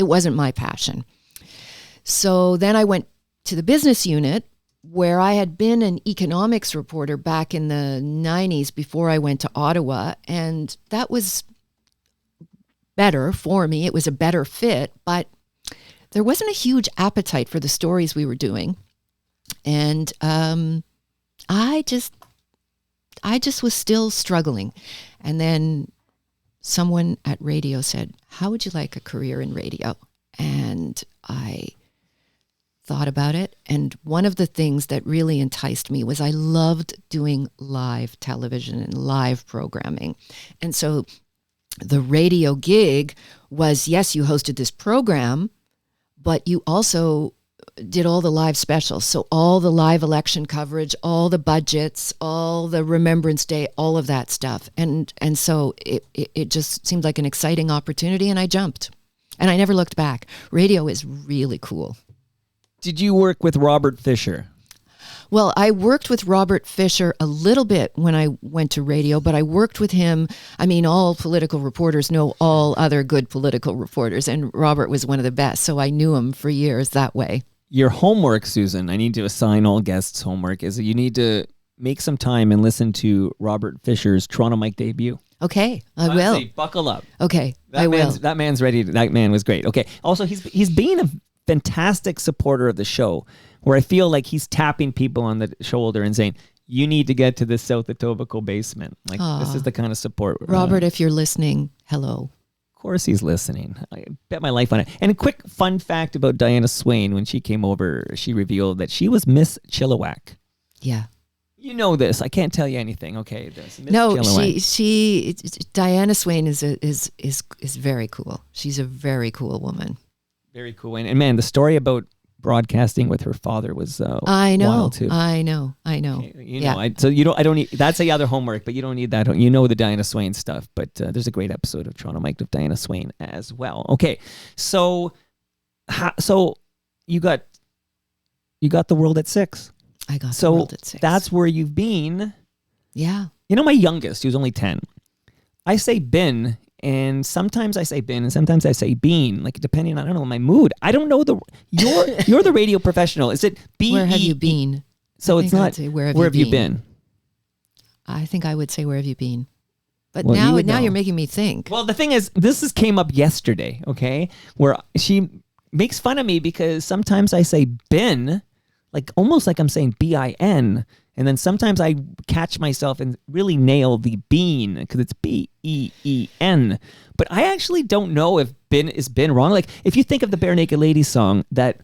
my passion. So then I went to the business unit, where I had been an economics reporter back in the 90s before I went to Ottawa, and that was better for me. It was a better fit, but there wasn't a huge appetite for the stories we were doing. And I just was still struggling. And then someone at radio said, how would you like a career in radio? And I thought about it. And one of the things that really enticed me was I loved doing live television and live programming. And so the radio gig was, yes, you hosted this program, but you also did all the live specials. So all the live election coverage, all the budgets, all the Remembrance Day, all of that stuff. And so it just seemed like an exciting opportunity, and I jumped. And I never looked back. Radio is really cool. Did you work with Robert Fisher? Well, I worked with Robert Fisher a little bit when I went to radio, but I worked with him. I mean, all political reporters know all other good political reporters, and Robert was one of the best, so I knew him for years that way. Your homework, Susan, I need to assign all guests homework, is that you need to make some time and listen to Robert Fisher's Toronto Mike debut. Okay, I will. Honestly, buckle up. Okay, I will. That man's ready. That man was great. Okay. Also, he's being a fantastic supporter of the show, where I feel like he's tapping people on the shoulder and saying, you need to get to the South Etobicoke basement. Like, this is the kind of support. Robert, if you're listening, hello. Of course he's listening. I bet my life on it. And a quick fun fact about Diana Swain, when she came over, she revealed that she was Miss Chilliwack. Yeah. You know this. I can't tell you anything. Okay. No, Diana Swain is very cool. She's a very cool woman. Very cool. And man, the story about broadcasting with her father was wild too. I know. Okay, I don't need, that's the other homework, but you don't need that. You know the Diana Swain stuff, but there's a great episode of Toronto Mike with Diana Swain as well. Okay. So you got The World at 6. I got The World at 6. That's where you've been. Yeah. My youngest, who's only 10, I say bin, and sometimes I say bin, and sometimes I say bean, like depending on, I don't know, my mood. I don't know you're the radio professional. Is it B? Where have you been? So it's not, where have you been? I think I would say, where have you been? But well, now you're making me think. Well, the thing is, this came up yesterday, okay, where she makes fun of me because sometimes I say bin, like almost like I'm saying B-I-N, and then sometimes I catch myself and really nail the bean because it's B-E-E-N. But I actually don't know if bin is bin wrong. Like if you think of the Bare Naked Ladies song that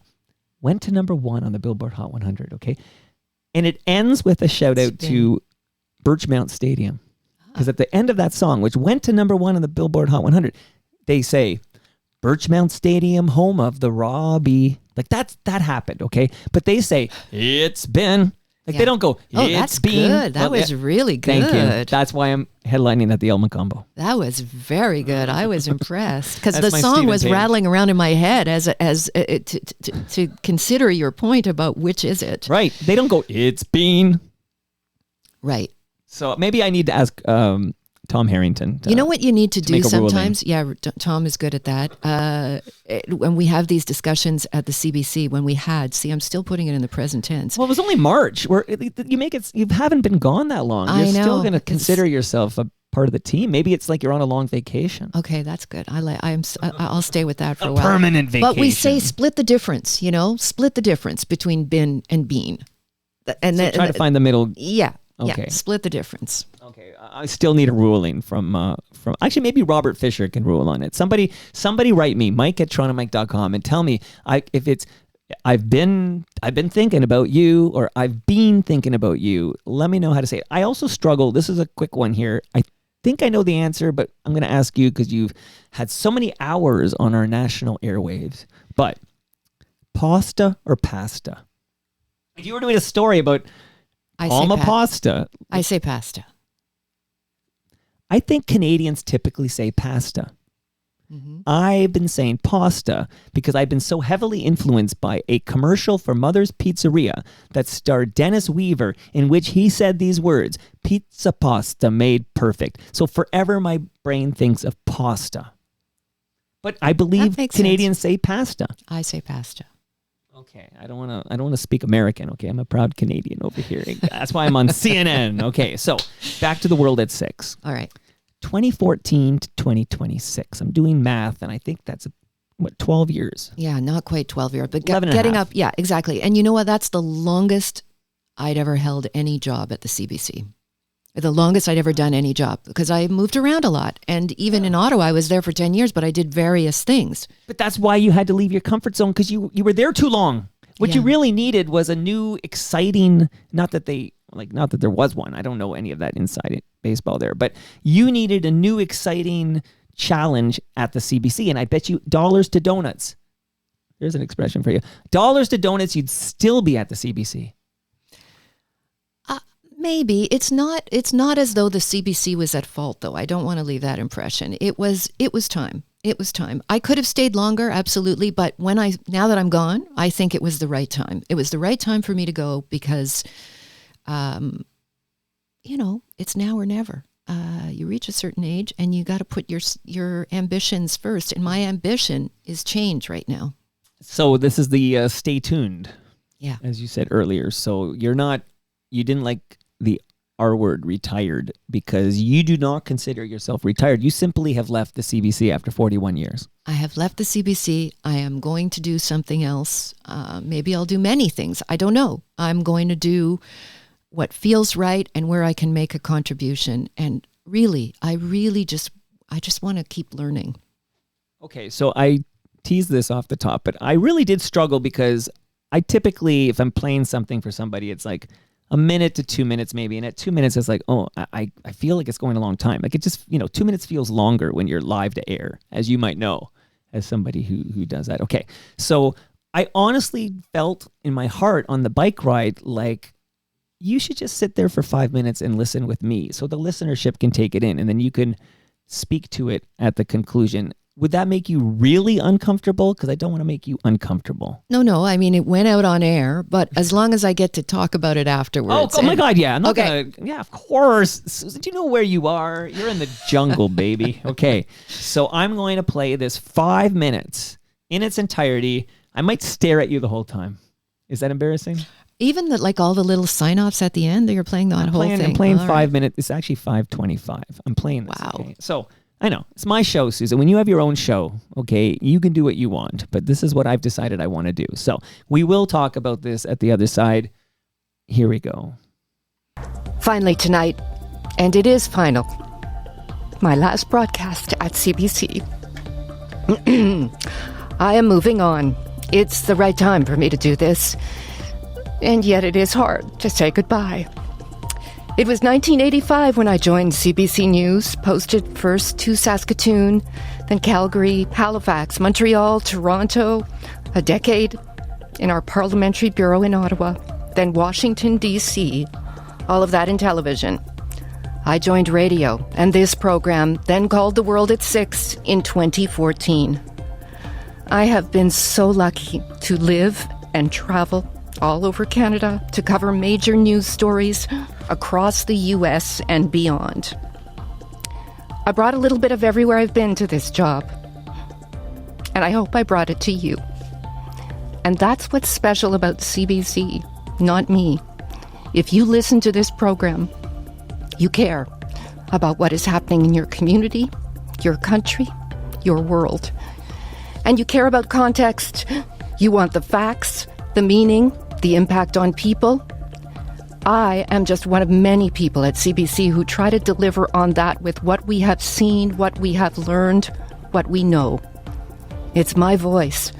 went to #1 on the Billboard Hot 100, okay? And it ends with a shout out to Birchmount Stadium. Because at the end of that song, which went to #1 on the Billboard Hot 100, they say, Birchmount Stadium, home of the Robbie. Like that happened, okay? But they say, it's been. Like they don't go, that's good. That was really good. Thank you. That's why I'm headlining at the El Macombo. That was very good. I was impressed because the my song Stephen was Page. rattling around in my head to consider your point about which is it. Right. They don't go, it's been. Right. So maybe I need to ask Tom Harrington. You know what you need to do make a ruling. sometimes? Yeah, Tom is good at that. When we have these discussions at the CBC, I'm still putting it in the present tense. Well, it was only March. You haven't been gone that long. You're I know. still going to consider yourself a part of the team. Maybe it's like you're on a long vacation. Okay, that's good. I'll stay with that for a while. Permanent vacation. But we say split the difference. Split the difference between bin and bean. And so try to find the middle. Yeah. Okay. Yeah, split the difference. Okay, I still need a ruling from actually maybe Robert Fisher can rule on it. Somebody write me, Mike@TorontoMike.com, and tell me if it's I've been thinking about you or I've been thinking about you. Let me know how to say it. I also struggle. This is a quick one here. I think I know the answer, but I'm going to ask you because you've had so many hours on our national airwaves. But pasta or pasta? If you were doing a story about pasta. I say pasta. I think Canadians typically say pasta. Mm-hmm. I've been saying pasta because I've been so heavily influenced by a commercial for Mother's Pizzeria that starred Dennis Weaver, in which he said these words, pizza pasta made perfect. So forever my brain thinks of pasta. But I believe Canadians say pasta. I say pasta. Okay, I don't want to speak American. Okay, I'm a proud Canadian over here. That's why I'm on CNN. Okay, so back to the world at 6. All right. 2014 to 2026. I'm doing math, and I think that's 12 years. Yeah, not quite 12 years, but 11 and getting a half. up. Yeah, exactly. And you know what? That's the longest I'd ever held any job at the CBC. The longest I'd ever done any job, because I moved around a lot. And even in Ottawa, I was there for 10 years, but I did various things. But that's why you had to leave your comfort zone, because you were there too long. What you really needed was a new, exciting, not that there was one. I don't know any of that inside baseball there, but you needed a new, exciting challenge at the CBC. And I bet you dollars to donuts. There's an expression for you. Dollars to donuts, you'd still be at the CBC. Maybe. It's not as though the CBC was at fault, though. I don't want to leave that impression. It was time. It was time. I could have stayed longer, absolutely, but now that I'm gone, I think it was the right time. It was the right time for me to go because it's now or never. You reach a certain age and you got to put your ambitions first. And my ambition is change right now. So this is the stay tuned. Yeah. As you said earlier. So you didn't like the R word, retired, because you do not consider yourself retired. You simply have left the CBC after 41 years. I have left the CBC. I am going to do something else. Maybe I'll do many things. I don't know. I'm going to do what feels right and where I can make a contribution. And really, I just want to keep learning. Okay, so I teased this off the top, but I really did struggle because I typically, if I'm playing something for somebody, it's like a minute to 2 minutes maybe. And at 2 minutes, it's like, oh, I feel like it's going a long time. Like it just, 2 minutes feels longer when you're live to air, as you might know, as somebody who does that. Okay, so I honestly felt in my heart on the bike ride like you should just sit there for 5 minutes and listen with me so the listenership can take it in and then you can speak to it at the conclusion. Would that make you really uncomfortable? Because I don't want to make you uncomfortable. No. I mean, it went out on air, but as long as I get to talk about it afterwards. Oh my God, yeah. I'm not gonna, yeah, of course. Susan, do you know where you are? You're in the jungle, baby. Okay, so I'm going to play this 5 minutes in its entirety. I might stare at you the whole time. Is that embarrassing? Even all the little sign-offs at the end that you're playing whole thing. I'm playing 5 minutes. It's actually 5:25. I'm playing this. Wow. Okay? So I know it's my show, Susan. When you have your own show, okay, you can do what you want, but this is what I've decided I want to do. So we will talk about this at the other side. Here we go. Finally tonight, and it is final, my last broadcast at CBC. I am moving on. It's the right time for me to do this, and yet it is hard to say goodbye. It was 1985 when I joined CBC News, posted first to Saskatoon, then Calgary, Halifax, Montreal, Toronto, a decade in our parliamentary bureau in Ottawa, then Washington, D.C., all of that in television. I joined radio and this program, then called The World at 6 in 2014. I have been so lucky to live and travel all over Canada to cover major news stories across the U.S. and beyond. I brought a little bit of everywhere I've been to this job. And I hope I brought it to you. And that's what's special about CBC, not me. If you listen to this program, you care about what is happening in your community, your country, your world. And you care about context. You want the facts, the meaning, the impact on people. I am just one of many people at CBC who try to deliver on that with what we have seen, what we have learned, what we know. It's my voice,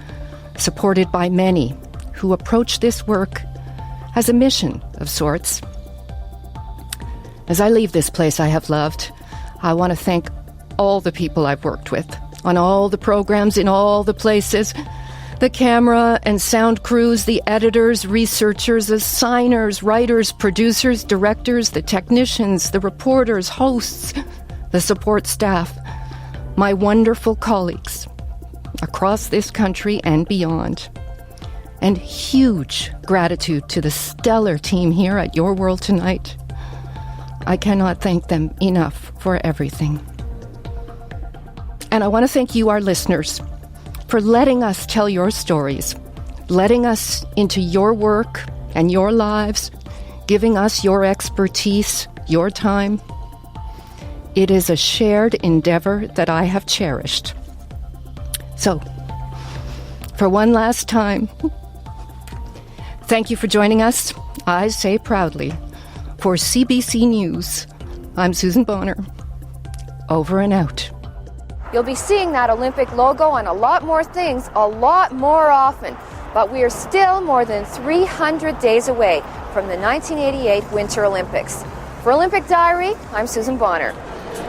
supported by many who approach this work as a mission of sorts. As I leave this place I have loved, I want to thank all the people I've worked with on all the programs in all the places, the camera and sound crews, the editors, researchers, the signers, writers, producers, directors, the technicians, the reporters, hosts, the support staff, my wonderful colleagues across this country and beyond. And huge gratitude to the stellar team here at Your World Tonight. I cannot thank them enough for everything. And I want to thank you, our listeners, for letting us tell your stories, letting us into your work and your lives, giving us your expertise, your time. It is a shared endeavor that I have cherished. So, for one last time, thank you for joining us. I say proudly, for CBC News, I'm Susan Bonner. Over and out. You'll be seeing that Olympic logo on a lot more things a lot more often. But we are still more than 300 days away from the 1988 Winter Olympics. For Olympic Diary, I'm Susan Bonner.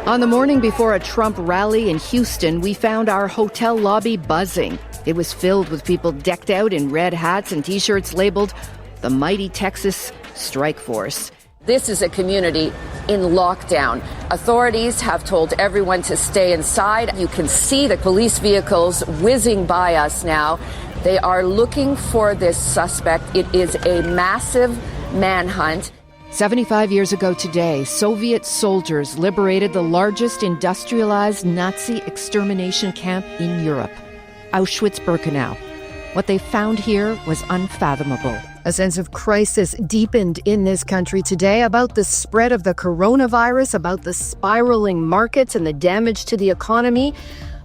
On the morning before a Trump rally in Houston, we found our hotel lobby buzzing. It was filled with people decked out in red hats and T-shirts labeled the Mighty Texas Strike Force. This is a community in lockdown. Authorities have told everyone to stay inside. You can see the police vehicles whizzing by us now. They are looking for this suspect. It is a massive manhunt. 75 years ago today, Soviet soldiers liberated the largest industrialized Nazi extermination camp in Europe, Auschwitz-Birkenau. What they found here was unfathomable. A sense of crisis deepened in this country today about the spread of the coronavirus, about the spiraling markets and the damage to the economy,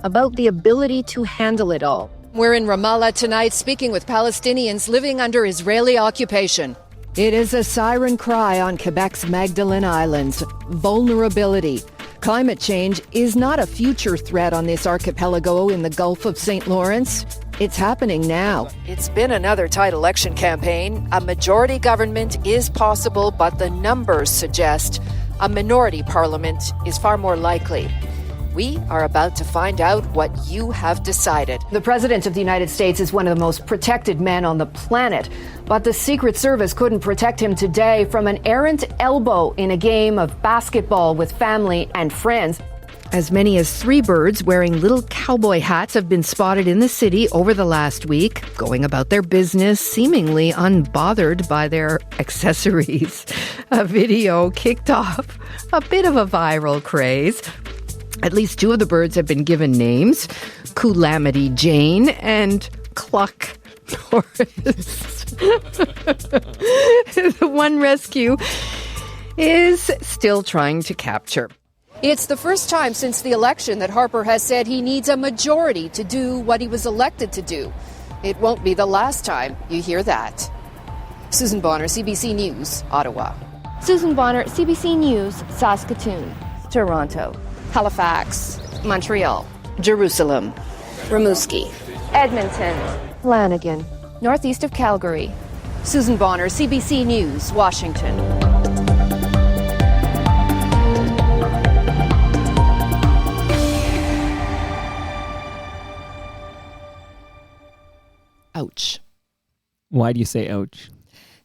about the ability to handle it all. We're in Ramallah tonight speaking with Palestinians living under Israeli occupation. It is a siren cry on Quebec's Magdalen Islands. Vulnerability. Climate change is not a future threat on this archipelago in the Gulf of St. Lawrence. It's happening now. It's been another tight election campaign. A majority government is possible, but the numbers suggest a minority parliament is far more likely. We are about to find out what you have decided. The President of the United States is one of the most protected men on the planet, but the Secret Service couldn't protect him today from an errant elbow in a game of basketball with family and friends. As many as 3 birds wearing little cowboy hats have been spotted in the city over the last week, going about their business, seemingly unbothered by their accessories. A video kicked off a bit of a viral craze. At least 2 of the birds have been given names, Calamity Jane and Cluck Norris. The one rescue is still trying to capture. It's the first time since the election that Harper has said he needs a majority to do what he was elected to do. It won't be the last time you hear that. Susan Bonner, CBC News, Ottawa. Susan Bonner, CBC News, Saskatoon. Toronto. Halifax. Montreal. Jerusalem. Rimouski. Edmonton. Flanagan. Northeast of Calgary. Susan Bonner, CBC News, Washington. Ouch. Why do you say ouch?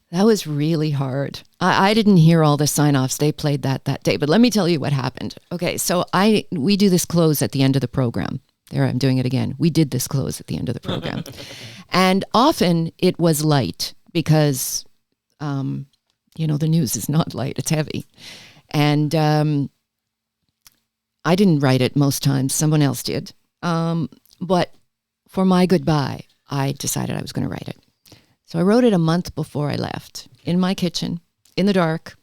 That was really hard. I didn't hear all the sign-offs. They played that day. But let me tell you what happened. Okay, so we do this close at the end of the program. There, I'm doing it again. We did this close at the end of the program. And often it was light because, the news is not light. It's heavy. And I didn't write it most times. Someone else did. But for my goodbye, I decided I was going to write it. So I wrote it a month before I left, in my kitchen, in the dark,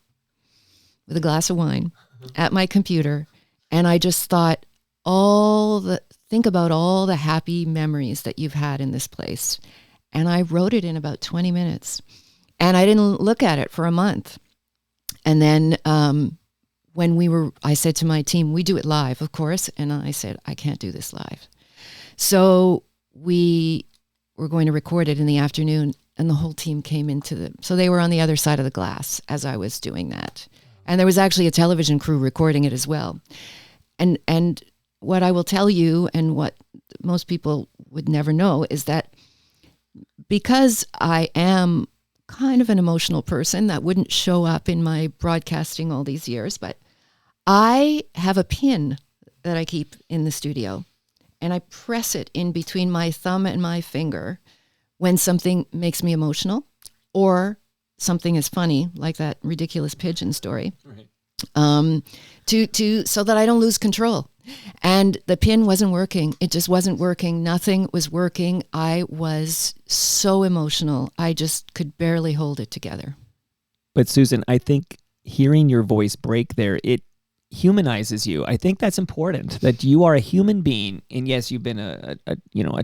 with a glass of wine, at my computer. And I just thought, think about all the happy memories that you've had in this place. And I wrote it in about 20 minutes. And I didn't look at it for a month. And then I said to my team, we do it live, of course. And I said, I can't do this live. So we were going to record it in the afternoon, and the whole team came so they were on the other side of the glass as I was doing that. And there was actually a television crew recording it as well. And what I will tell you, and what most people would never know, is that because I am kind of an emotional person that wouldn't show up in my broadcasting all these years, but I have a pin that I keep in the studio, and I press it in between my thumb and my finger when something makes me emotional or something is funny, like that ridiculous pigeon story, right. So that I don't lose control. And the pin wasn't working. It just wasn't working. Nothing was working. I was so emotional. I just could barely hold it together. But Susan, I think hearing your voice break there, it humanizes you. I think that's important, that you are a human being. And yes, you've been a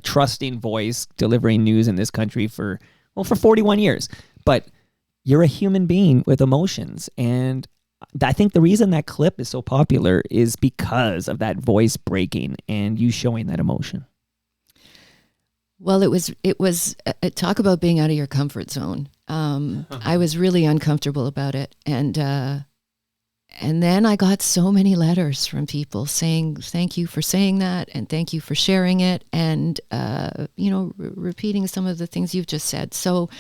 trusting voice delivering news in this country for 41 years. But you're a human being with emotions. And I think the reason that clip is so popular is because of that voice breaking and you showing that emotion. Well, it was talk about being out of your comfort zone. I was really uncomfortable about it. And then I got so many letters from people saying, thank you for saying that. And thank you for sharing it. And, repeating some of the things you've just said. So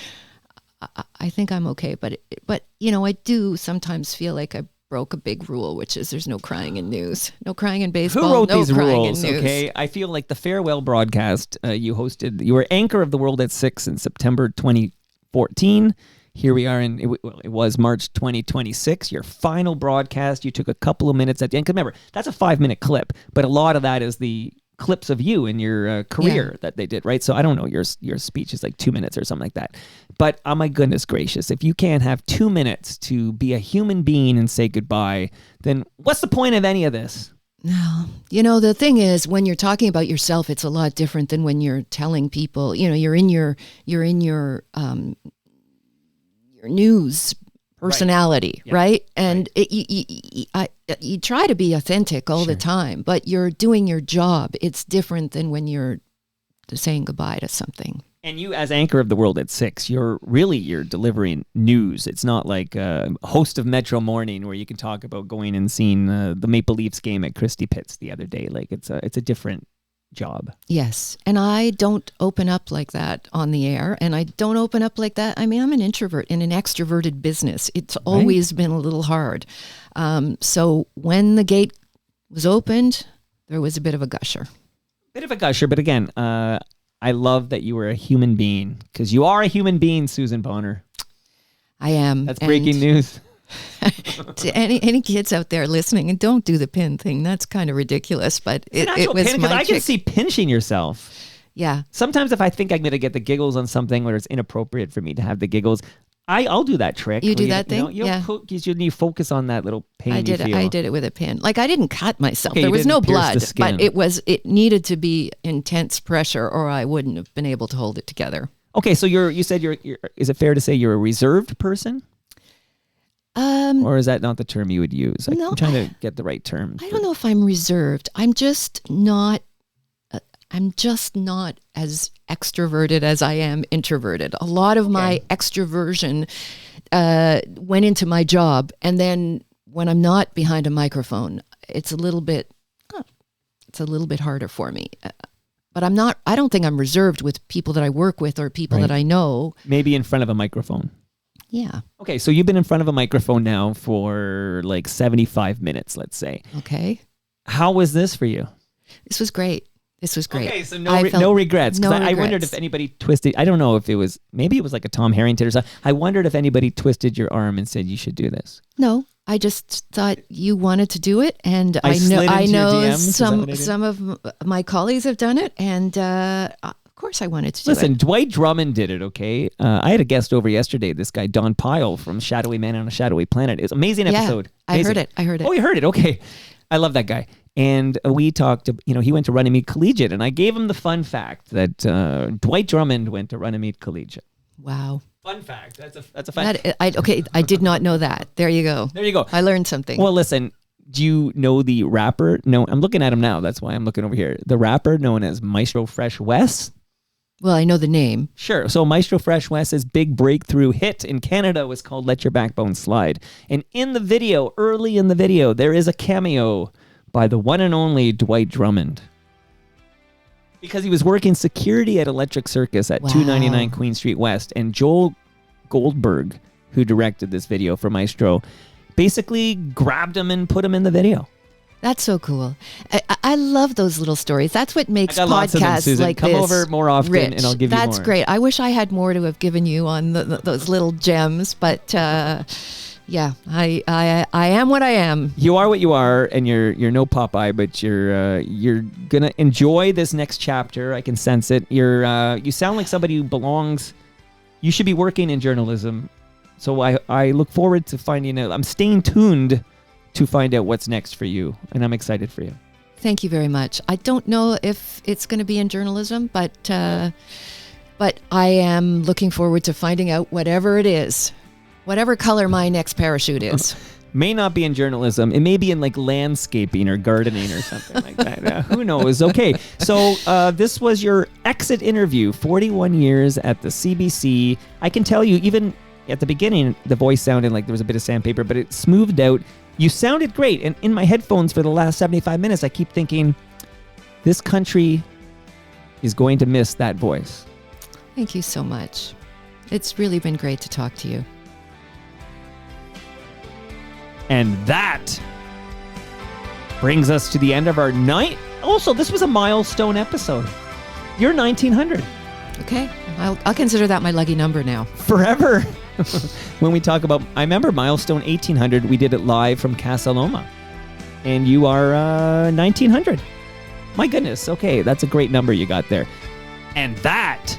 I think I'm okay, but I do sometimes feel like I broke a big rule, which is there's no crying in news, no crying in baseball. Who wrote no these crying rules? In news. Okay, I feel like the farewell broadcast you hosted. You were anchor of the World at 6 in September 2014. Here we are it was March 2026. Your final broadcast. You took a couple of minutes at the end. 'Cause remember, that's a 5-minute clip, but a lot of that is the clips of you in your career that they did, right? So I don't know, your speech is like 2 minutes or something like that. But oh my goodness gracious, if you can't have 2 minutes to be a human being and say goodbye, then what's the point of any of this? No. The thing is, when you're talking about yourself, it's a lot different than when you're telling people, you're in your news personality, right? And you try to be authentic all the time, but you're doing your job. It's different than when you're saying goodbye to something. And you, as anchor of the World at 6, you're delivering news. It's not like a host of Metro Morning where you can talk about going and seeing the Maple Leafs game at Christie Pitts the other day. Like it's a different job. Yes. And I don't open up like that on the air, and I don't open up like that. I mean, I'm an introvert in an extroverted business. It's always been a little hard. So when the gate was opened, there was a bit of a gusher. But again, I love that you were a human being, because you are a human being, Susan Bonner. I am. That's breaking news. To any kids out there listening, and don't do the pin thing. That's kind of ridiculous, but it was pin, my I can see pinching yourself. Yeah. Sometimes if I think I'm going to get the giggles on something where it's inappropriate for me to have the giggles, I'll do that trick. You do that thing? You focus on that little pain. I did it with a pin. Like, I didn't cut myself. Okay, there was no blood, but it needed to be intense pressure, or I wouldn't have been able to hold it together. Okay, so you said you're is it fair to say you're a reserved person? Or is that not the term you would use? No, I'm trying to get the right term. I don't know if I'm reserved. I'm just not as extroverted as I am introverted. A lot of my extroversion went into my job, and then when I'm not behind a microphone, it's a little bit harder for me. But I don't think I'm reserved with people that I work with or people that I know. Maybe in front of a microphone. Yeah. Okay, so you've been in front of a microphone now for like 75 minutes, let's say. Okay. How was this for you? This was great. Okay, so no regrets. No regrets. I wondered if anybody twisted, I don't know if it was, maybe it was like a Tom Harrington or something. I wondered if anybody twisted your arm and said you should do this. No, I just thought you wanted to do it, and I slid into your know DMs? Is that what I did? some of my colleagues have done it, and of course I wanted to do Listen, it. Dwight Drummond did it, okay? I had a guest over yesterday, this guy, Don Pyle from Shadowy Man on a Shadowy Planet. It's an amazing episode. I Amazing. heard it. I heard it. Oh, you heard it? Okay. I love that guy. And we talked, he went to Runnymede Collegiate, and I gave him the fun fact that Dwight Drummond went to Runnymede Collegiate. Wow. Fun fact. That's a fact. I did not know that. There you go. There you go. I learned something. Well, listen, do you know the rapper? No, I'm looking at him now. That's why I'm looking over here. The rapper known as Maestro Fresh Wes. Well, I know the name. Sure. So Maestro Fresh Wes's big breakthrough hit in Canada was called Let Your Backbone Slide. And in the video, early in the video, there is a cameo by the one and only Dwight Drummond. Because he was working security at Electric Circus at 299 Queen Street West. And Joel Goldberg, who directed this video for Maestro, basically grabbed him and put him in the video. That's so cool. I love those little stories. That's what makes I got lots of them, podcasts Susan. like Come this over more often rich. and I'll give you That's more. great. I wish I had more to have given you on those little gems, but yeah, I am what I am. You are what you are, and you're no Popeye, but you're gonna enjoy this next chapter. I can sense it. You sound like somebody who belongs. You should be working in journalism. So I look forward to finding out. I'm staying tuned to find out what's next for you, and I'm excited for you. Thank you very much. I don't know if it's going to be in journalism, but I am looking forward to finding out whatever it is, whatever color my next parachute is. May not be in journalism. It may be in like landscaping or gardening or something like that. Who knows? Okay. So this was your exit interview, 41 years at the CBC. I can tell you, even at the beginning, the voice sounded like there was a bit of sandpaper, but it smoothed out. You sounded great. And in my headphones for the last 75 minutes, I keep thinking, this country is going to miss that voice. Thank you so much. It's really been great to talk to you. And that brings us to the end of our night. Also, this was a milestone episode. You're 1900. Okay, I'll consider that my lucky number now. Forever. When we talk about, I remember milestone 1800, we did it live from Casa Loma. And you are 1900. My goodness. Okay, that's a great number you got there. And that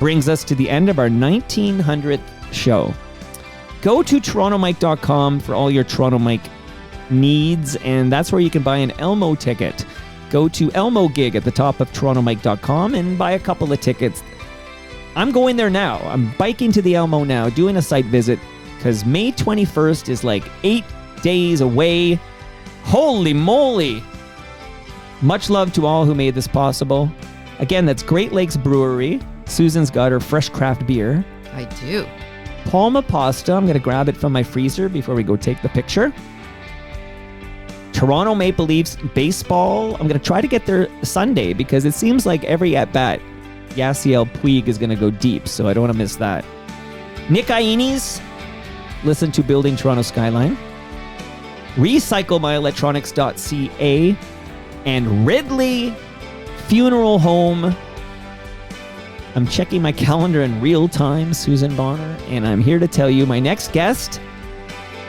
brings us to the end of our 1900th show. Go to torontomike.com for all your Toronto Mike needs, and that's where you can buy an Elmo ticket. Go to Elmo Gig at the top of torontomike.com and buy a couple of tickets. I'm going there now. I'm biking to the Elmo now, doing a site visit, because May 21st is like 8 days away. Holy moly! Much love to all who made this possible. Again, that's Great Lakes Brewery. Susan's got her fresh craft beer. I do. Palma Pasta. I'm going to grab it from my freezer before we go take the picture. Toronto Maple Leafs baseball. I'm going to try to get there Sunday because it seems like every at-bat, Yasiel Puig is going to go deep, so I don't want to miss that. Nick Ianni's Listen to Building Toronto Skyline. RecycleMyElectronics.ca and Ridley Funeral Home. I'm checking my calendar in real time, Susan Bonner, and I'm here to tell you my next guest.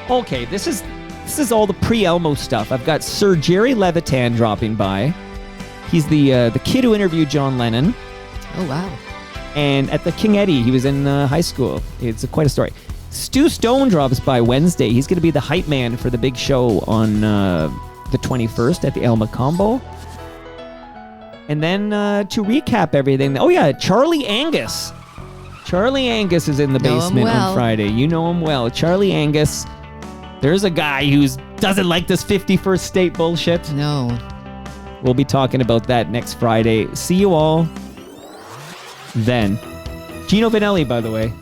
Okay, this is all the pre-Elmo stuff. I've got Sir Jerry Levitan dropping by. He's the kid who interviewed John Lennon. Oh, wow. And at the King Eddie, he was in high school. It's quite a story. Stu Stone drops by Wednesday. He's going to be the hype man for the big show on the 21st at the Elma Combo. And then to recap everything, oh yeah, Charlie Angus. Charlie Angus is in the basement on Friday. You know him well. Charlie Angus. There's a guy who doesn't like this 51st state bullshit. No. We'll be talking about that next Friday. See you all then. Gino Vanelli, by the way.